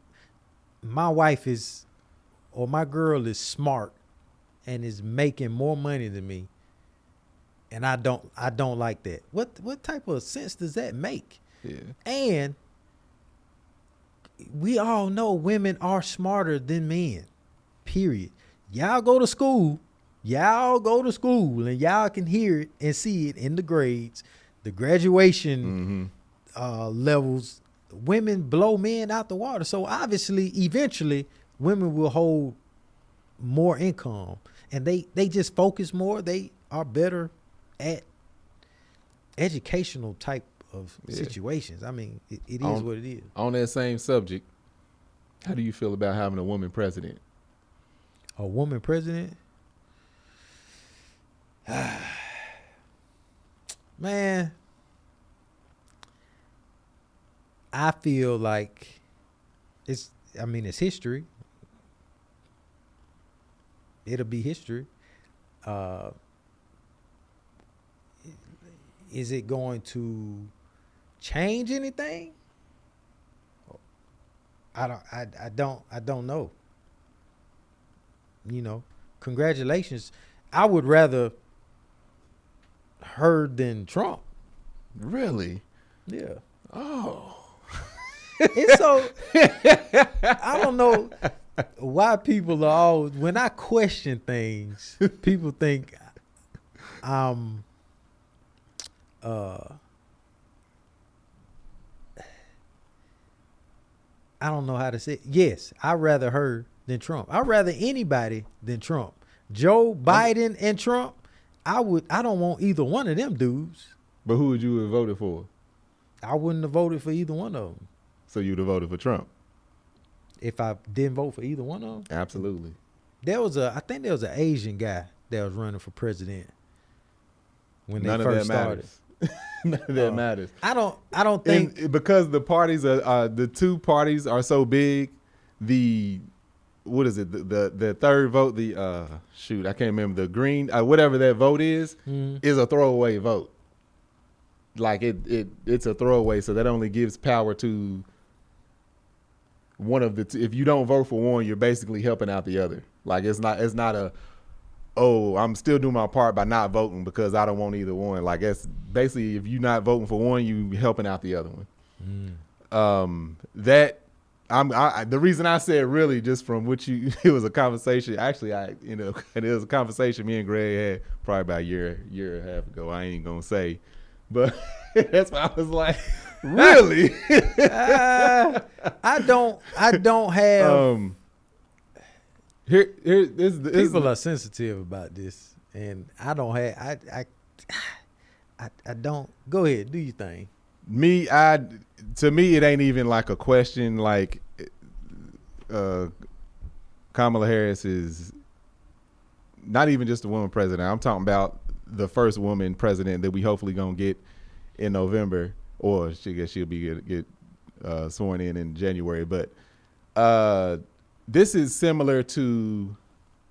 my wife is, or my girl is smart and is making more money than me, and I don't like that. What type of sense does that make? Yeah. And we all know women are smarter than men. Period. Y'all go to school, and y'all can hear it and see it in the grades, the graduation levels. Women blow men out the water. So obviously, eventually, women will hold more income, and they just focus more. They are better at educational type of situations. I mean, it is what it is. On that same subject, how do you feel about having a woman president? A woman president? Man, I feel like it's history. It'll be history. Is it going to change anything? I don't know. You know, congratulations. I would rather her than Trump. Really? Yeah. Oh. It's so, I don't know why people are always, when I question things, people think I'm I don't know how to say it. Yes, I'd rather her than Trump. I'd rather anybody than Trump. Joe Biden and Trump, I don't want either one of them dudes. But who would you have voted for? I wouldn't have voted for either one of them. So you'd have voted for Trump? If I didn't vote for either one of them? Absolutely. I think there was an Asian guy that was running for president when they first started. None of that matters. I don't think, because the parties the two parties are so big, the what is it? The third vote, the shoot, I can't remember, the green, whatever that vote is a throwaway vote. Like it's a throwaway, so that only gives power to one of the if you don't vote for one, you're basically helping out the other. Like it's not a, oh, I'm still doing my part by not voting because I don't want either one. Like it's basically, if you're not voting for one, you helping out the other one. The reason I said really just from what it was a conversation. Actually, it was a conversation me and Greg had probably about a year and a half ago. I ain't gonna say, but that's why I was like, really? I don't have. People are sensitive about this, and I don't have. I don't. Go ahead, do your thing. To me, it ain't even like a question. Like, Kamala Harris is not even just a woman president. I'm talking about the first woman president that we hopefully gonna get in November, or she'll be get sworn in January. But this is similar to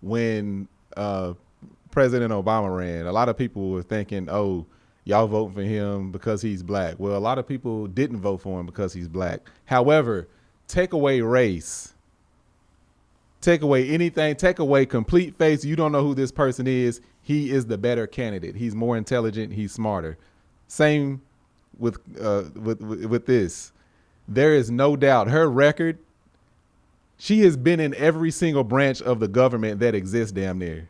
when President Obama ran. A lot of people were thinking, oh, y'all voting for him because he's black. Well, a lot of people didn't vote for him because he's black. However, take away race, take away anything, take away complete face. You don't know who this person is. He is the better candidate. He's more intelligent. He's smarter. Same with this. There is no doubt her record. She has been in every single branch of the government that exists damn near.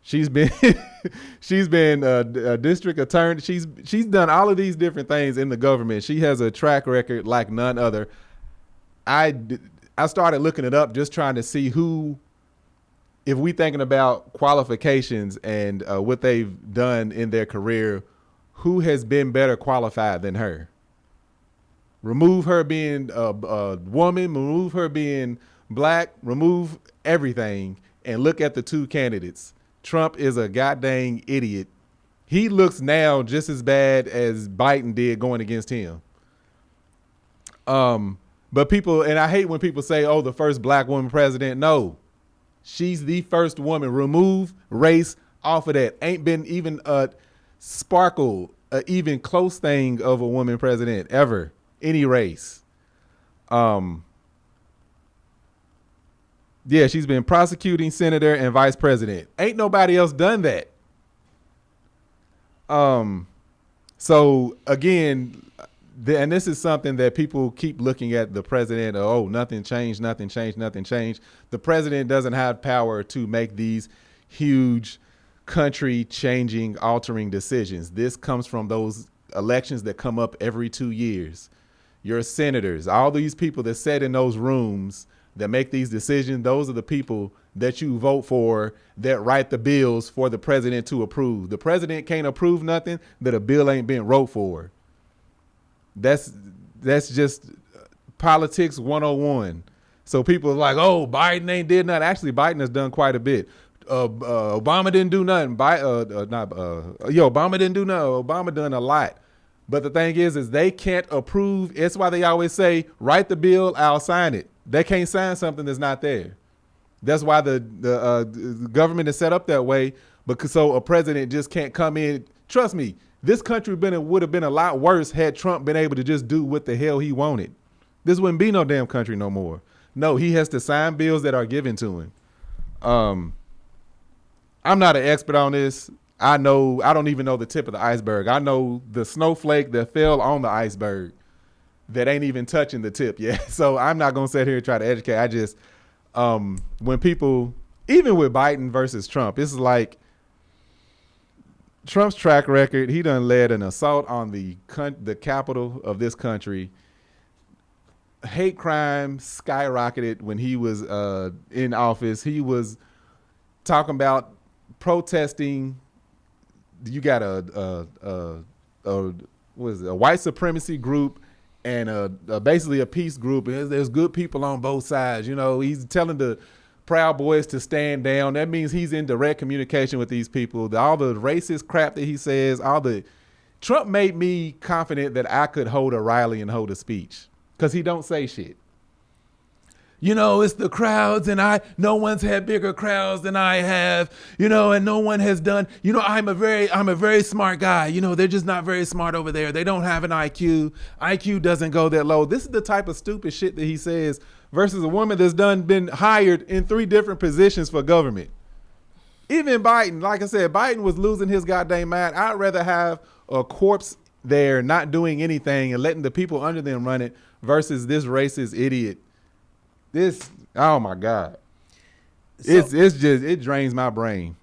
She's been a district attorney. She's done all of these different things in the government. She has a track record like none other. I started looking it up, just trying to see who, if we thinking about qualifications and what they've done in their career, who has been better qualified than her? Remove her being a woman, remove her being black, remove everything, and look at the two candidates. Trump is a goddamn idiot. He looks now just as bad as Biden did going against him. But people, and I hate when people say, oh, the first black woman president. No, she's the first woman. Remove race off of that. Ain't been even a sparkle, a even close thing of a woman president ever. Any race. Yeah, she's been prosecuting senator and vice president. Ain't nobody else done that. So again, and this is something that people keep looking at the president. Oh, nothing changed, nothing changed, nothing changed. The president doesn't have power to make these huge country changing, altering decisions. This comes from those elections that come up every 2 years. Your senators, all these people that sit in those rooms that make these decisions, those are the people that you vote for that write the bills for the president to approve. The president can't approve nothing that a bill ain't been wrote for. That's just politics 101. So people are like, oh, Biden ain't did nothing. Actually, Biden has done quite a bit. Obama didn't do nothing. Obama didn't do nothing. Obama done a lot. But the thing is they can't approve. That's why they always say, write the bill, I'll sign it. They can't sign something that's not there. That's why the government is set up that way, because so a president just can't come in. Trust me, this country would have been a lot worse had Trump been able to just do what the hell he wanted. This wouldn't be no damn country no more. No, he has to sign bills that are given to him. I'm not an expert on this. I don't even know the tip of the iceberg. I know the snowflake that fell on the iceberg that ain't even touching the tip yet. So I'm not going to sit here and try to educate. I just, when people, even with Biden versus Trump, it's like Trump's track record. He done led an assault on the capital of this country. Hate crime skyrocketed when he was in office. He was talking about protesting. You got a white supremacy group and basically a peace group. There's good people on both sides. You know, he's telling the Proud Boys to stand down. That means he's in direct communication with these people. All the racist crap that he says, Trump made me confident that I could hold a rally and hold a speech because he don't say shit. it's the crowds, and no one's had bigger crowds than I have, and no one has done, I'm a very smart guy. They're just not very smart over there. They don't have an IQ. IQ doesn't go that low. This is the type of stupid shit that he says versus a woman that's been hired in 3 different positions for government. Even Biden, like I said, Biden was losing his goddamn mind. I'd rather have a corpse there not doing anything and letting the people under them run it versus this racist idiot. Oh my God. So, it drains my brain.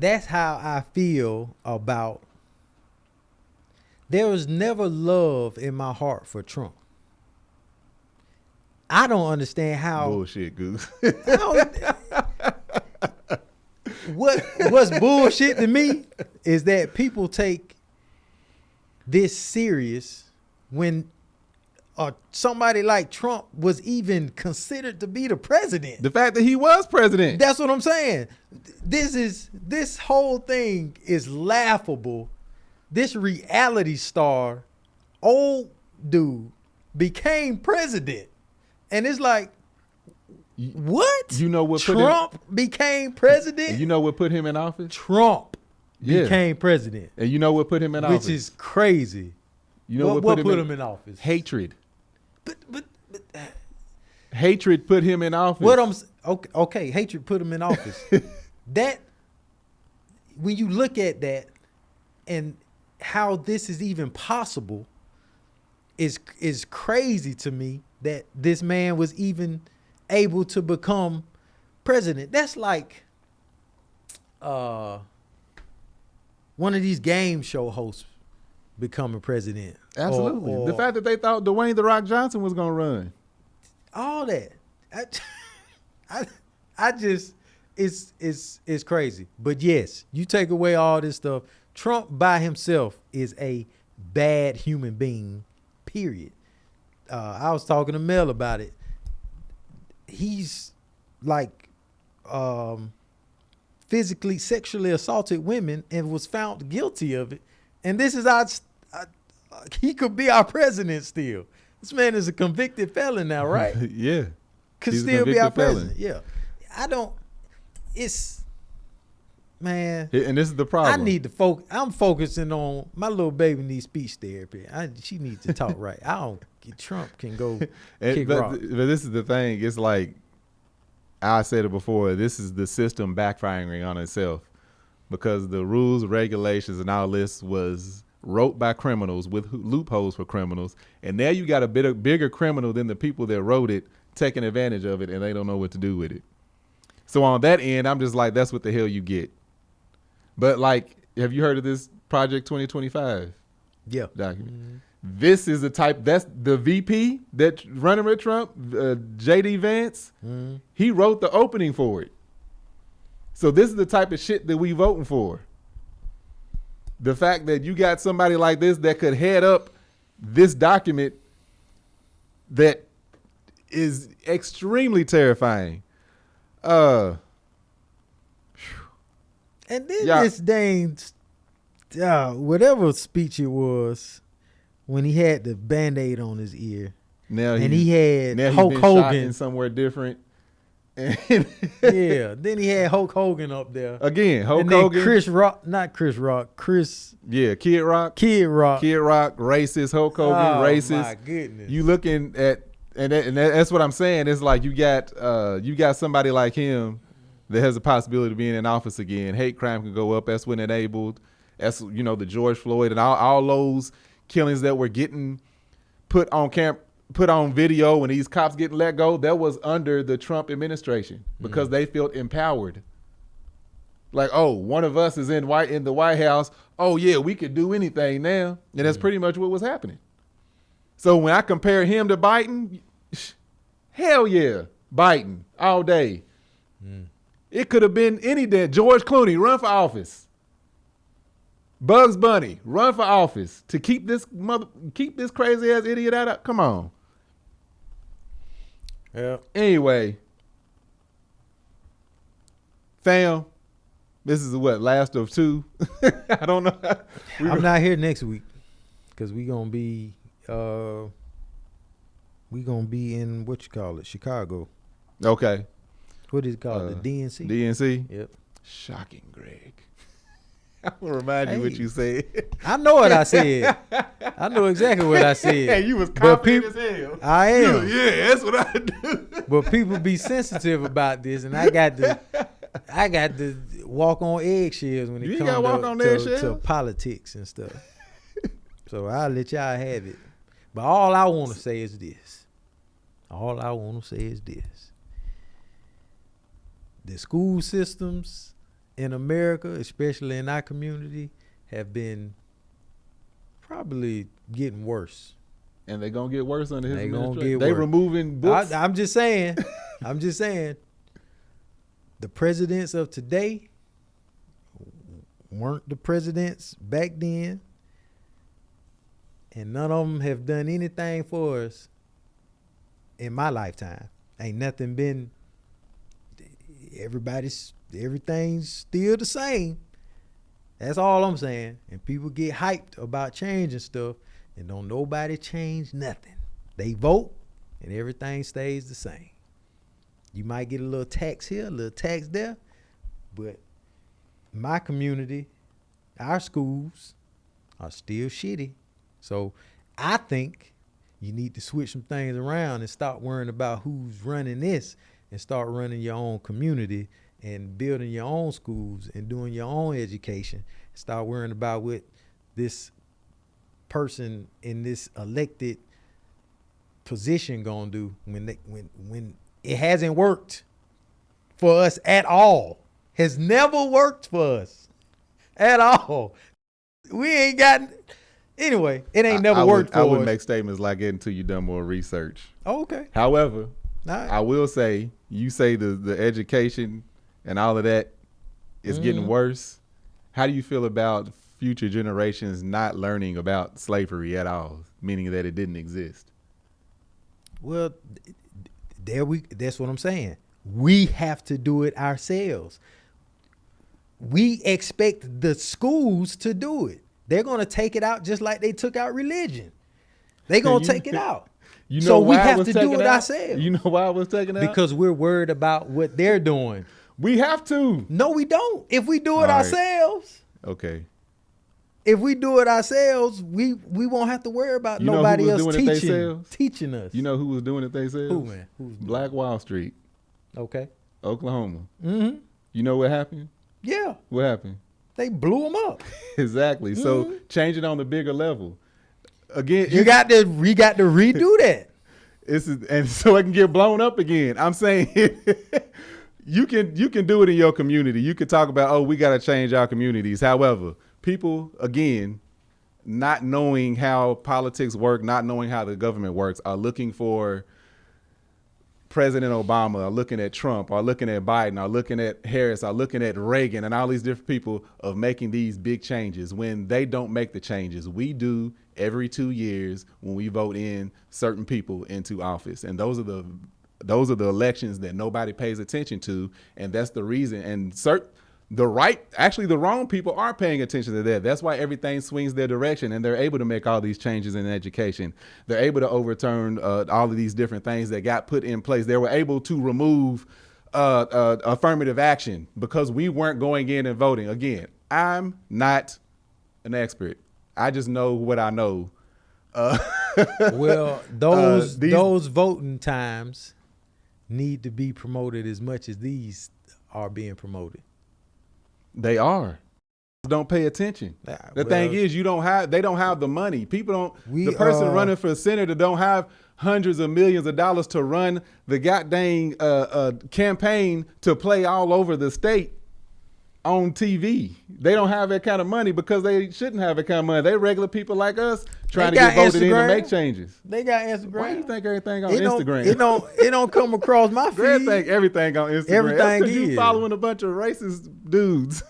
That's how I feel about, there was never love in my heart for Trump. I don't understand how. Bullshit, Goose. What's bullshit to me is that people take this serious when somebody like Trump was even considered to be the president. The fact that he was president. That's what I'm saying. This whole thing is laughable. This reality star, old dude, became president. And it's like, what? You know what? Trump became president? You know what put him in office? Trump became president. And you know what put him in office? Which is crazy. You know what put him in office? Hatred. But hatred put him in office. Okay, hatred put him in office. That, when you look at that and how this is even possible, is crazy to me that this man was even able to become president. That's like one of these game show hosts becoming president. Absolutely. The fact that they thought Dwayne "The Rock" Johnson was going to run. All that. I just, it's crazy. But yes, you take away all this stuff. Trump by himself is a bad human being, period. I was talking to Mel about it. He's like physically, sexually assaulted women and was found guilty of it. And this is he could be our president still. This man is a convicted felon now, right? Yeah. Could still be our president. Yeah. Man. And this is the problem. I need to focus. I'm focusing on my little baby needs speech therapy. She needs to talk right. Trump can go kick rock. But this is the thing. It's like, I said it before, this is the system backfiring on itself because the rules, regulations, and all this was wrote by criminals with loopholes for criminals. And now you got a bigger criminal than the people that wrote it taking advantage of it, and they don't know what to do with it. So on that end, I'm just like, that's what the hell you get. But like, have you heard of this Project 2025? Yeah. Document? Mm-hmm. This is the type, that's the VP that's running with Trump, J.D. Vance. Mm-hmm. He wrote the opening for it. So this is the type of shit that we voting for. The fact that you got somebody like this that could head up this document that is extremely terrifying. And then this dang, whatever speech it was, when he had the Band-Aid on his ear. He had Hulk Hogan somewhere different. Yeah, then he had Hulk Hogan up there. Again, Hulk Hogan. Chris Rock, not Chris Rock, Chris. Yeah, Kid Rock, racist, Hulk Hogan, racist. Oh my goodness. You looking at, and that's what I'm saying. It's like you got somebody like him that has a possibility of being in office again. Hate crime can go up. That's when enabled. That's, the George Floyd and all those killings that were getting put on video and these cops getting let go, that was under the Trump administration because they felt empowered. Like, oh, one of us is in the White House. Oh yeah, we could do anything now. And that's pretty much what was happening. So when I compare him to Biden, hell yeah, Biden all day. It could have been any day. George Clooney, run for office. Bugs Bunny, run for office to keep this crazy ass idiot out. Come on. Yeah. Anyway, fam, this is last of 2. I don't know. I'm not here next week because we gonna be We gonna be in what you call it, Chicago. Okay. What is it called? The DNC. DNC. Yep. Shocking, Greg. I will remind you what you said. I know what I said. I know exactly what I said. Hey, you was confident as hell. I am. Yeah, that's what I do. But people be sensitive about this, and I got to walk on eggshells when it comes to politics and stuff. So I'll let y'all have it. But all I want to say is this. The school systems in America, especially in our community, have been probably getting worse. And they're going to get worse under his administration. They removing books. I'm just saying. The presidents of today weren't the presidents back then. And none of them have done anything for us in my lifetime. Ain't nothing been, everything's still the same. That's all I'm saying. And people get hyped about changing stuff, and don't nobody change nothing. They vote, and everything stays the same. You might get a little tax here, a little tax there, but my community, our schools are still shitty. So I think you need to switch some things around and stop worrying about who's running this and start running your own community and building your own schools and doing your own education. Start worrying about what this person in this elected position gonna do when it hasn't worked for us at all. Has never worked for us at all. We ain't gotten. Anyway, it ain't never worked for us. I would make statements like it until you done more research. Oh, okay. However, right. I will say, you say the education and all of that is getting worse. How do you feel about future generations not learning about slavery at all, meaning that it didn't exist? Well, that's what I'm saying. We have to do it ourselves. We expect the schools to do it. They're going to take it out just like they took out religion. They're going to take it out. So we have to do it ourselves. You know why it was taken out? Because we're worried about what they're doing. We have to. No, we don't. If we do it ourselves. Okay. If we do it ourselves, we won't have to worry about nobody else teaching us. You know who was doing it themselves? Who, man? Black Wall Street. Okay. Oklahoma. Mm-hmm. You know what happened? Yeah. What happened? They blew them up. Exactly. Mm-hmm. So change it on the bigger level. Again, we got to redo that. And so it can get blown up again. I'm saying you can do it in your community. You can talk about, we got to change our communities. However, people, again, not knowing how politics work, not knowing how the government works, are looking for President Obama, are looking at Trump, are looking at Biden, are looking at Harris, are looking at Reagan and all these different people of making these big changes when they don't make the changes. We do every 2 years when we vote in certain people into office. And those are the elections that nobody pays attention to. And that's the reason. And the wrong people are paying attention to that. That's why everything swings their direction, and they're able to make all these changes in education. They're able to overturn all of these different things that got put in place. They were able to remove affirmative action because we weren't going in and voting. Again, I'm not an expert. I just know what I know. Well, those voting times need to be promoted as much as these are being promoted. They are. Don't pay attention. The thing is, they don't have the money. People don't. The person running for senator don't have hundreds of millions of dollars to run the goddamn campaign to play all over the state on TV. They don't have that kind of money because they shouldn't have that kind of money. They regular people like us trying to get voted in to make changes. They got Instagram. Why do you think everything on Instagram? It don't come across my feed. Greg think everything on Instagram. Everything is. You following a bunch of racist dudes.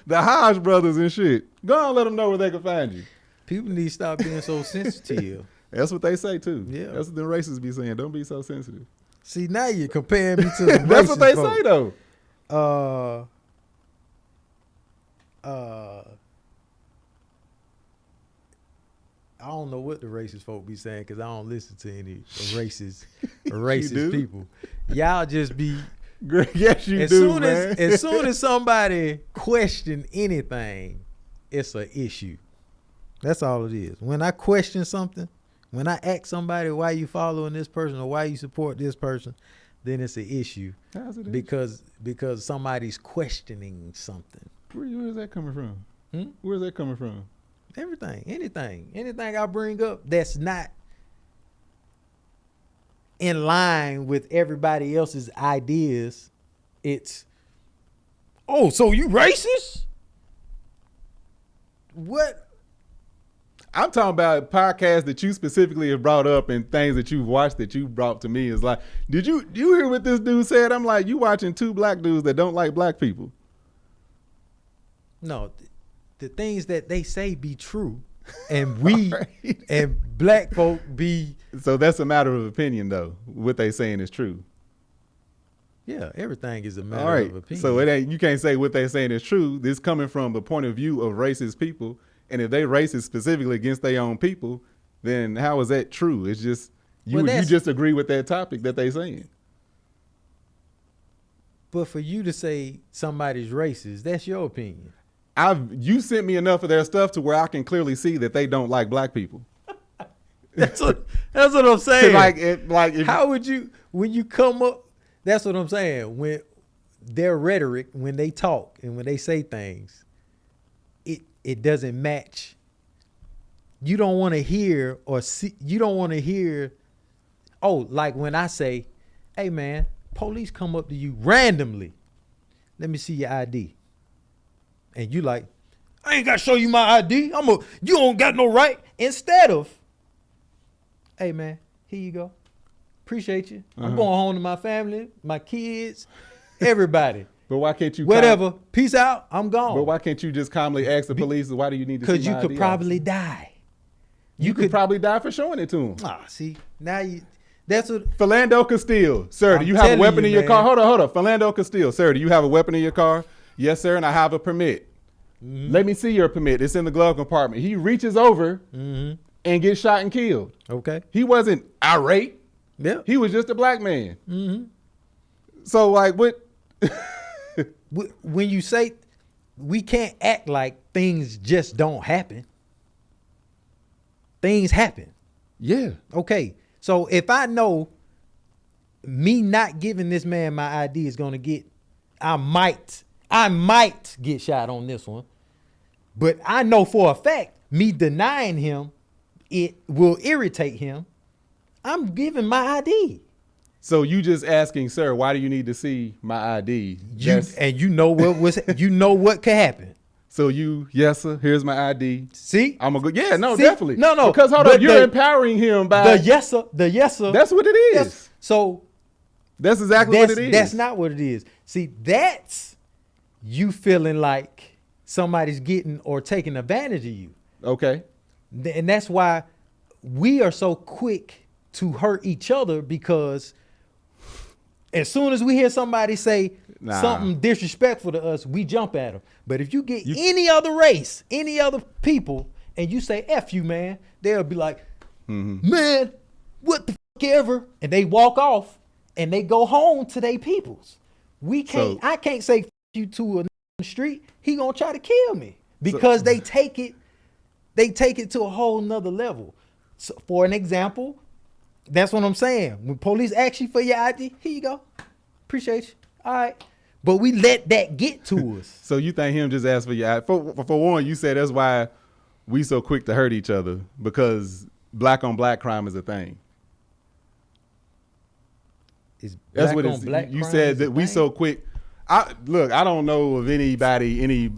The Hodge brothers and shit. Go on, let them know where they can find you. People need to stop being so sensitive. That's what they say too. Yeah. That's what the racists be saying. Don't be so sensitive. See, now you're comparing me to the That's what they folk. say though. I don't know what the racist folk be saying because I don't listen to any racist people. Y'all just be. Yes, you do, man. As soon as somebody question anything, it's an issue. That's all it is. When I question something, when I ask somebody why you following this person or why you support this person, then it's an issue. How's it because somebody's questioning something. Where is that coming from? Where's that coming from? Everything, anything I bring up that's not in line with everybody else's ideas, it's, oh, so you racist? What? I'm talking about podcasts that you specifically have brought up and things that you've watched that you brought to me. Is like, do you hear what this dude said? I'm like, you watching two black dudes that don't like black people. No, the things that they say be true, and we right. and black folk be. So that's a matter of opinion, though. What they saying is true. Yeah, everything is a matter of opinion. So it ain't. You can't say what they saying is true. This coming from the point of view of racist people, and if they racist specifically against their own people, then how is that true? It's just you just agree with that topic that they saying. But for you to say somebody's racist, that's your opinion. You sent me enough of their stuff to where I can clearly see that they don't like black people. That's what I'm saying. How would you, when you come up, that's what I'm saying. When their rhetoric, when they talk and when they say things, it doesn't match. You don't want to hear or see, you don't want to hear, like when I say, hey man, police come up to you randomly. Let me see your ID. And you like, I ain't got to show you my ID. You don't got no right. Instead of, hey man, here you go. Appreciate you. I'm going home to my family, my kids, everybody. But why can't you? Whatever. Peace out. I'm gone. But why can't you just calmly ask the police, why do you need to see my ID? Because you could probably die. You could probably die for showing it to them. See, now that's what. Philando Castile. Sir, do you have a weapon in your car? Hold on. Philando Castile. Sir, do you have a weapon in your car? Yes, sir, and I have a permit. Mm-hmm. Let me see your permit. It's in the glove compartment. He reaches over and gets shot and killed. Okay. He wasn't irate. Yeah. He was just a black man. Mm-hmm. So, like, what? When you say we can't act like things just don't happen. Things happen. Yeah. Okay. So if I know me not giving this man my ID is going to get, I might get shot on this one. But I know for a fact, me denying him, it will irritate him. I'm giving my ID. So you just asking, sir, why do you need to see my ID? You know what could happen. So yes, sir, here's my ID. See? I'm going to go, yeah, no, definitely. No. Because hold on, you're empowering him by. The yes, sir. That's what it is. Yes. So. That's exactly what it is. That's not what it is. See, that's you feeling like somebody's getting or taking advantage of you. Okay. And that's why we are so quick to hurt each other, because as soon as we hear somebody say something disrespectful to us, we jump at them. But if you get any other race, any other people, and you say, F you, man, they'll be like, man, what the fuck ever? And they walk off and they go home to their peoples. I can't say F you to a street. He gonna try to kill me because they take it to a whole nother level. So for an example, that's what I'm saying. When police ask you for your ID, here you go. Appreciate you. All right. But we let that get to us. So you think him just asked for your ID? For one, you said that's why we so quick to hurt each other, because black on black crime is a thing. That's what it's. You said that we so quick. I don't know of anybody.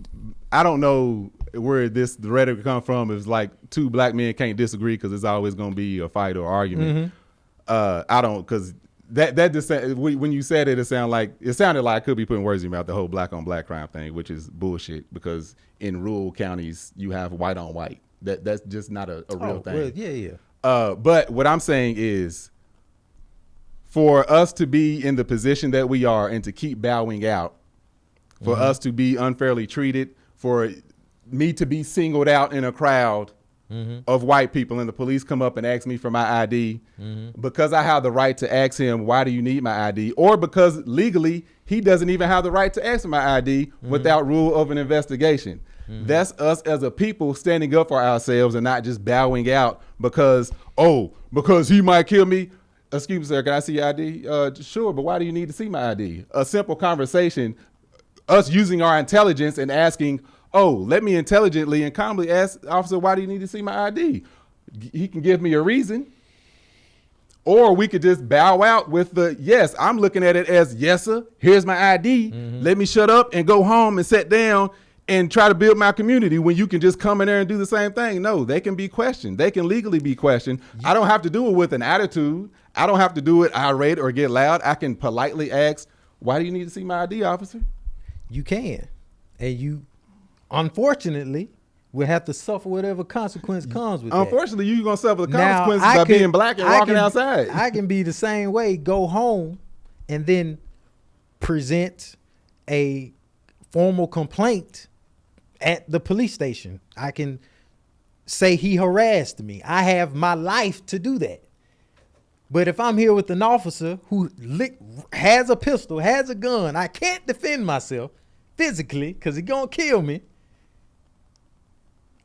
I don't know where the rhetoric come from. It's like two black men can't disagree because it's always going to be a fight or argument. I don't, because that just when you said it, it sounded like I could be putting words in your mouth. The whole black on black crime thing, which is bullshit, because in rural counties you have white on white. That's just not a real thing. Well, yeah. But what I'm saying is, for us to be in the position that we are and to keep bowing out, for us to be unfairly treated, for me to be singled out in a crowd of white people and the police come up and ask me for my ID, because I have the right to ask him, why do you need my ID? Or because legally he doesn't even have the right to ask for my ID without rule of an investigation. That's us as a people standing up for ourselves and not just bowing out because he might kill me. Excuse me, sir, can I see your ID? Sure, but why do you need to see my ID? A simple conversation, us using our intelligence and asking, let me intelligently and calmly ask, officer, why do you need to see my ID? He can give me a reason. Or we could just bow out with the, yes, I'm looking at it as, yes, sir, here's my ID. Let me shut up and go home and sit down and try to build my community, when you can just come in there and do the same thing. No, they can be questioned. They can legally be questioned. I don't have to do it with an attitude. I don't have to do it irate or get loud. I can politely ask, why do you need to see my ID, officer? You can. And you, unfortunately, will have to suffer whatever consequence comes with Unfortunately, you're going to suffer the consequences by being black and walking outside. I can be the same way, go home, and then present a formal complaint at the police station. I can say he harassed me. I have my life to do that. But if I'm here with an officer who has a pistol, has a gun, I can't defend myself physically because he's gonna kill me.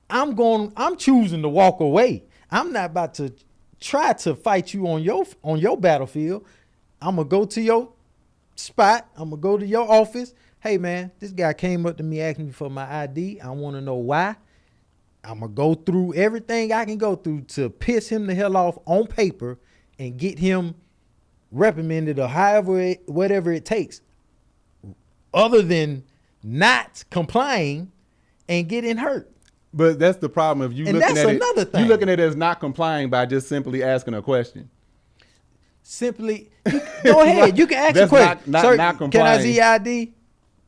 I'm choosing to walk away. I'm not about to try to fight you on your battlefield. I'm gonna go to your spot. I'm gonna go to your office. Hey man, this guy came up to me asking me for my ID. I want to know why. I'm gonna go through everything I can go through to piss him the hell off on paper and get him reprimanded or whatever it takes, other than not complying and getting hurt. But that's the problem. If you looking at it, you looking at it as not complying by just simply asking a question. Go ahead. You can ask a question. Sir, not complying. Can I see your ID?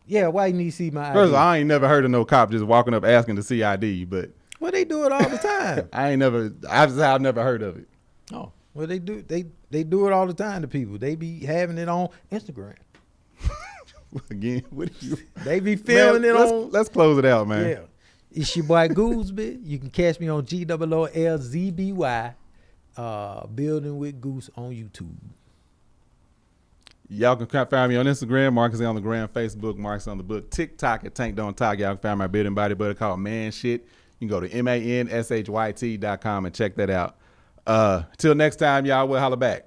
Yeah, why you need to see my ID? First of all, I ain't never heard of no cop just walking up asking to see ID, but well, they do it all the time. I've never heard of it. Oh, well, they do it all the time to people. They be having it on Instagram. Again, they be filming it on. Let's close it out, man. Yeah, it's your boy Gooseby. You can catch me on GOOLZBY, Building with Goose on YouTube. Y'all can find me on Instagram, Marcus on the gram, Facebook, Marcus on the book, TikTok at Tank Don't Talk. Y'all can find my building body butter called Man Shit. You can go to manshYT.com and check that out. Till next time, y'all, we'll holler back.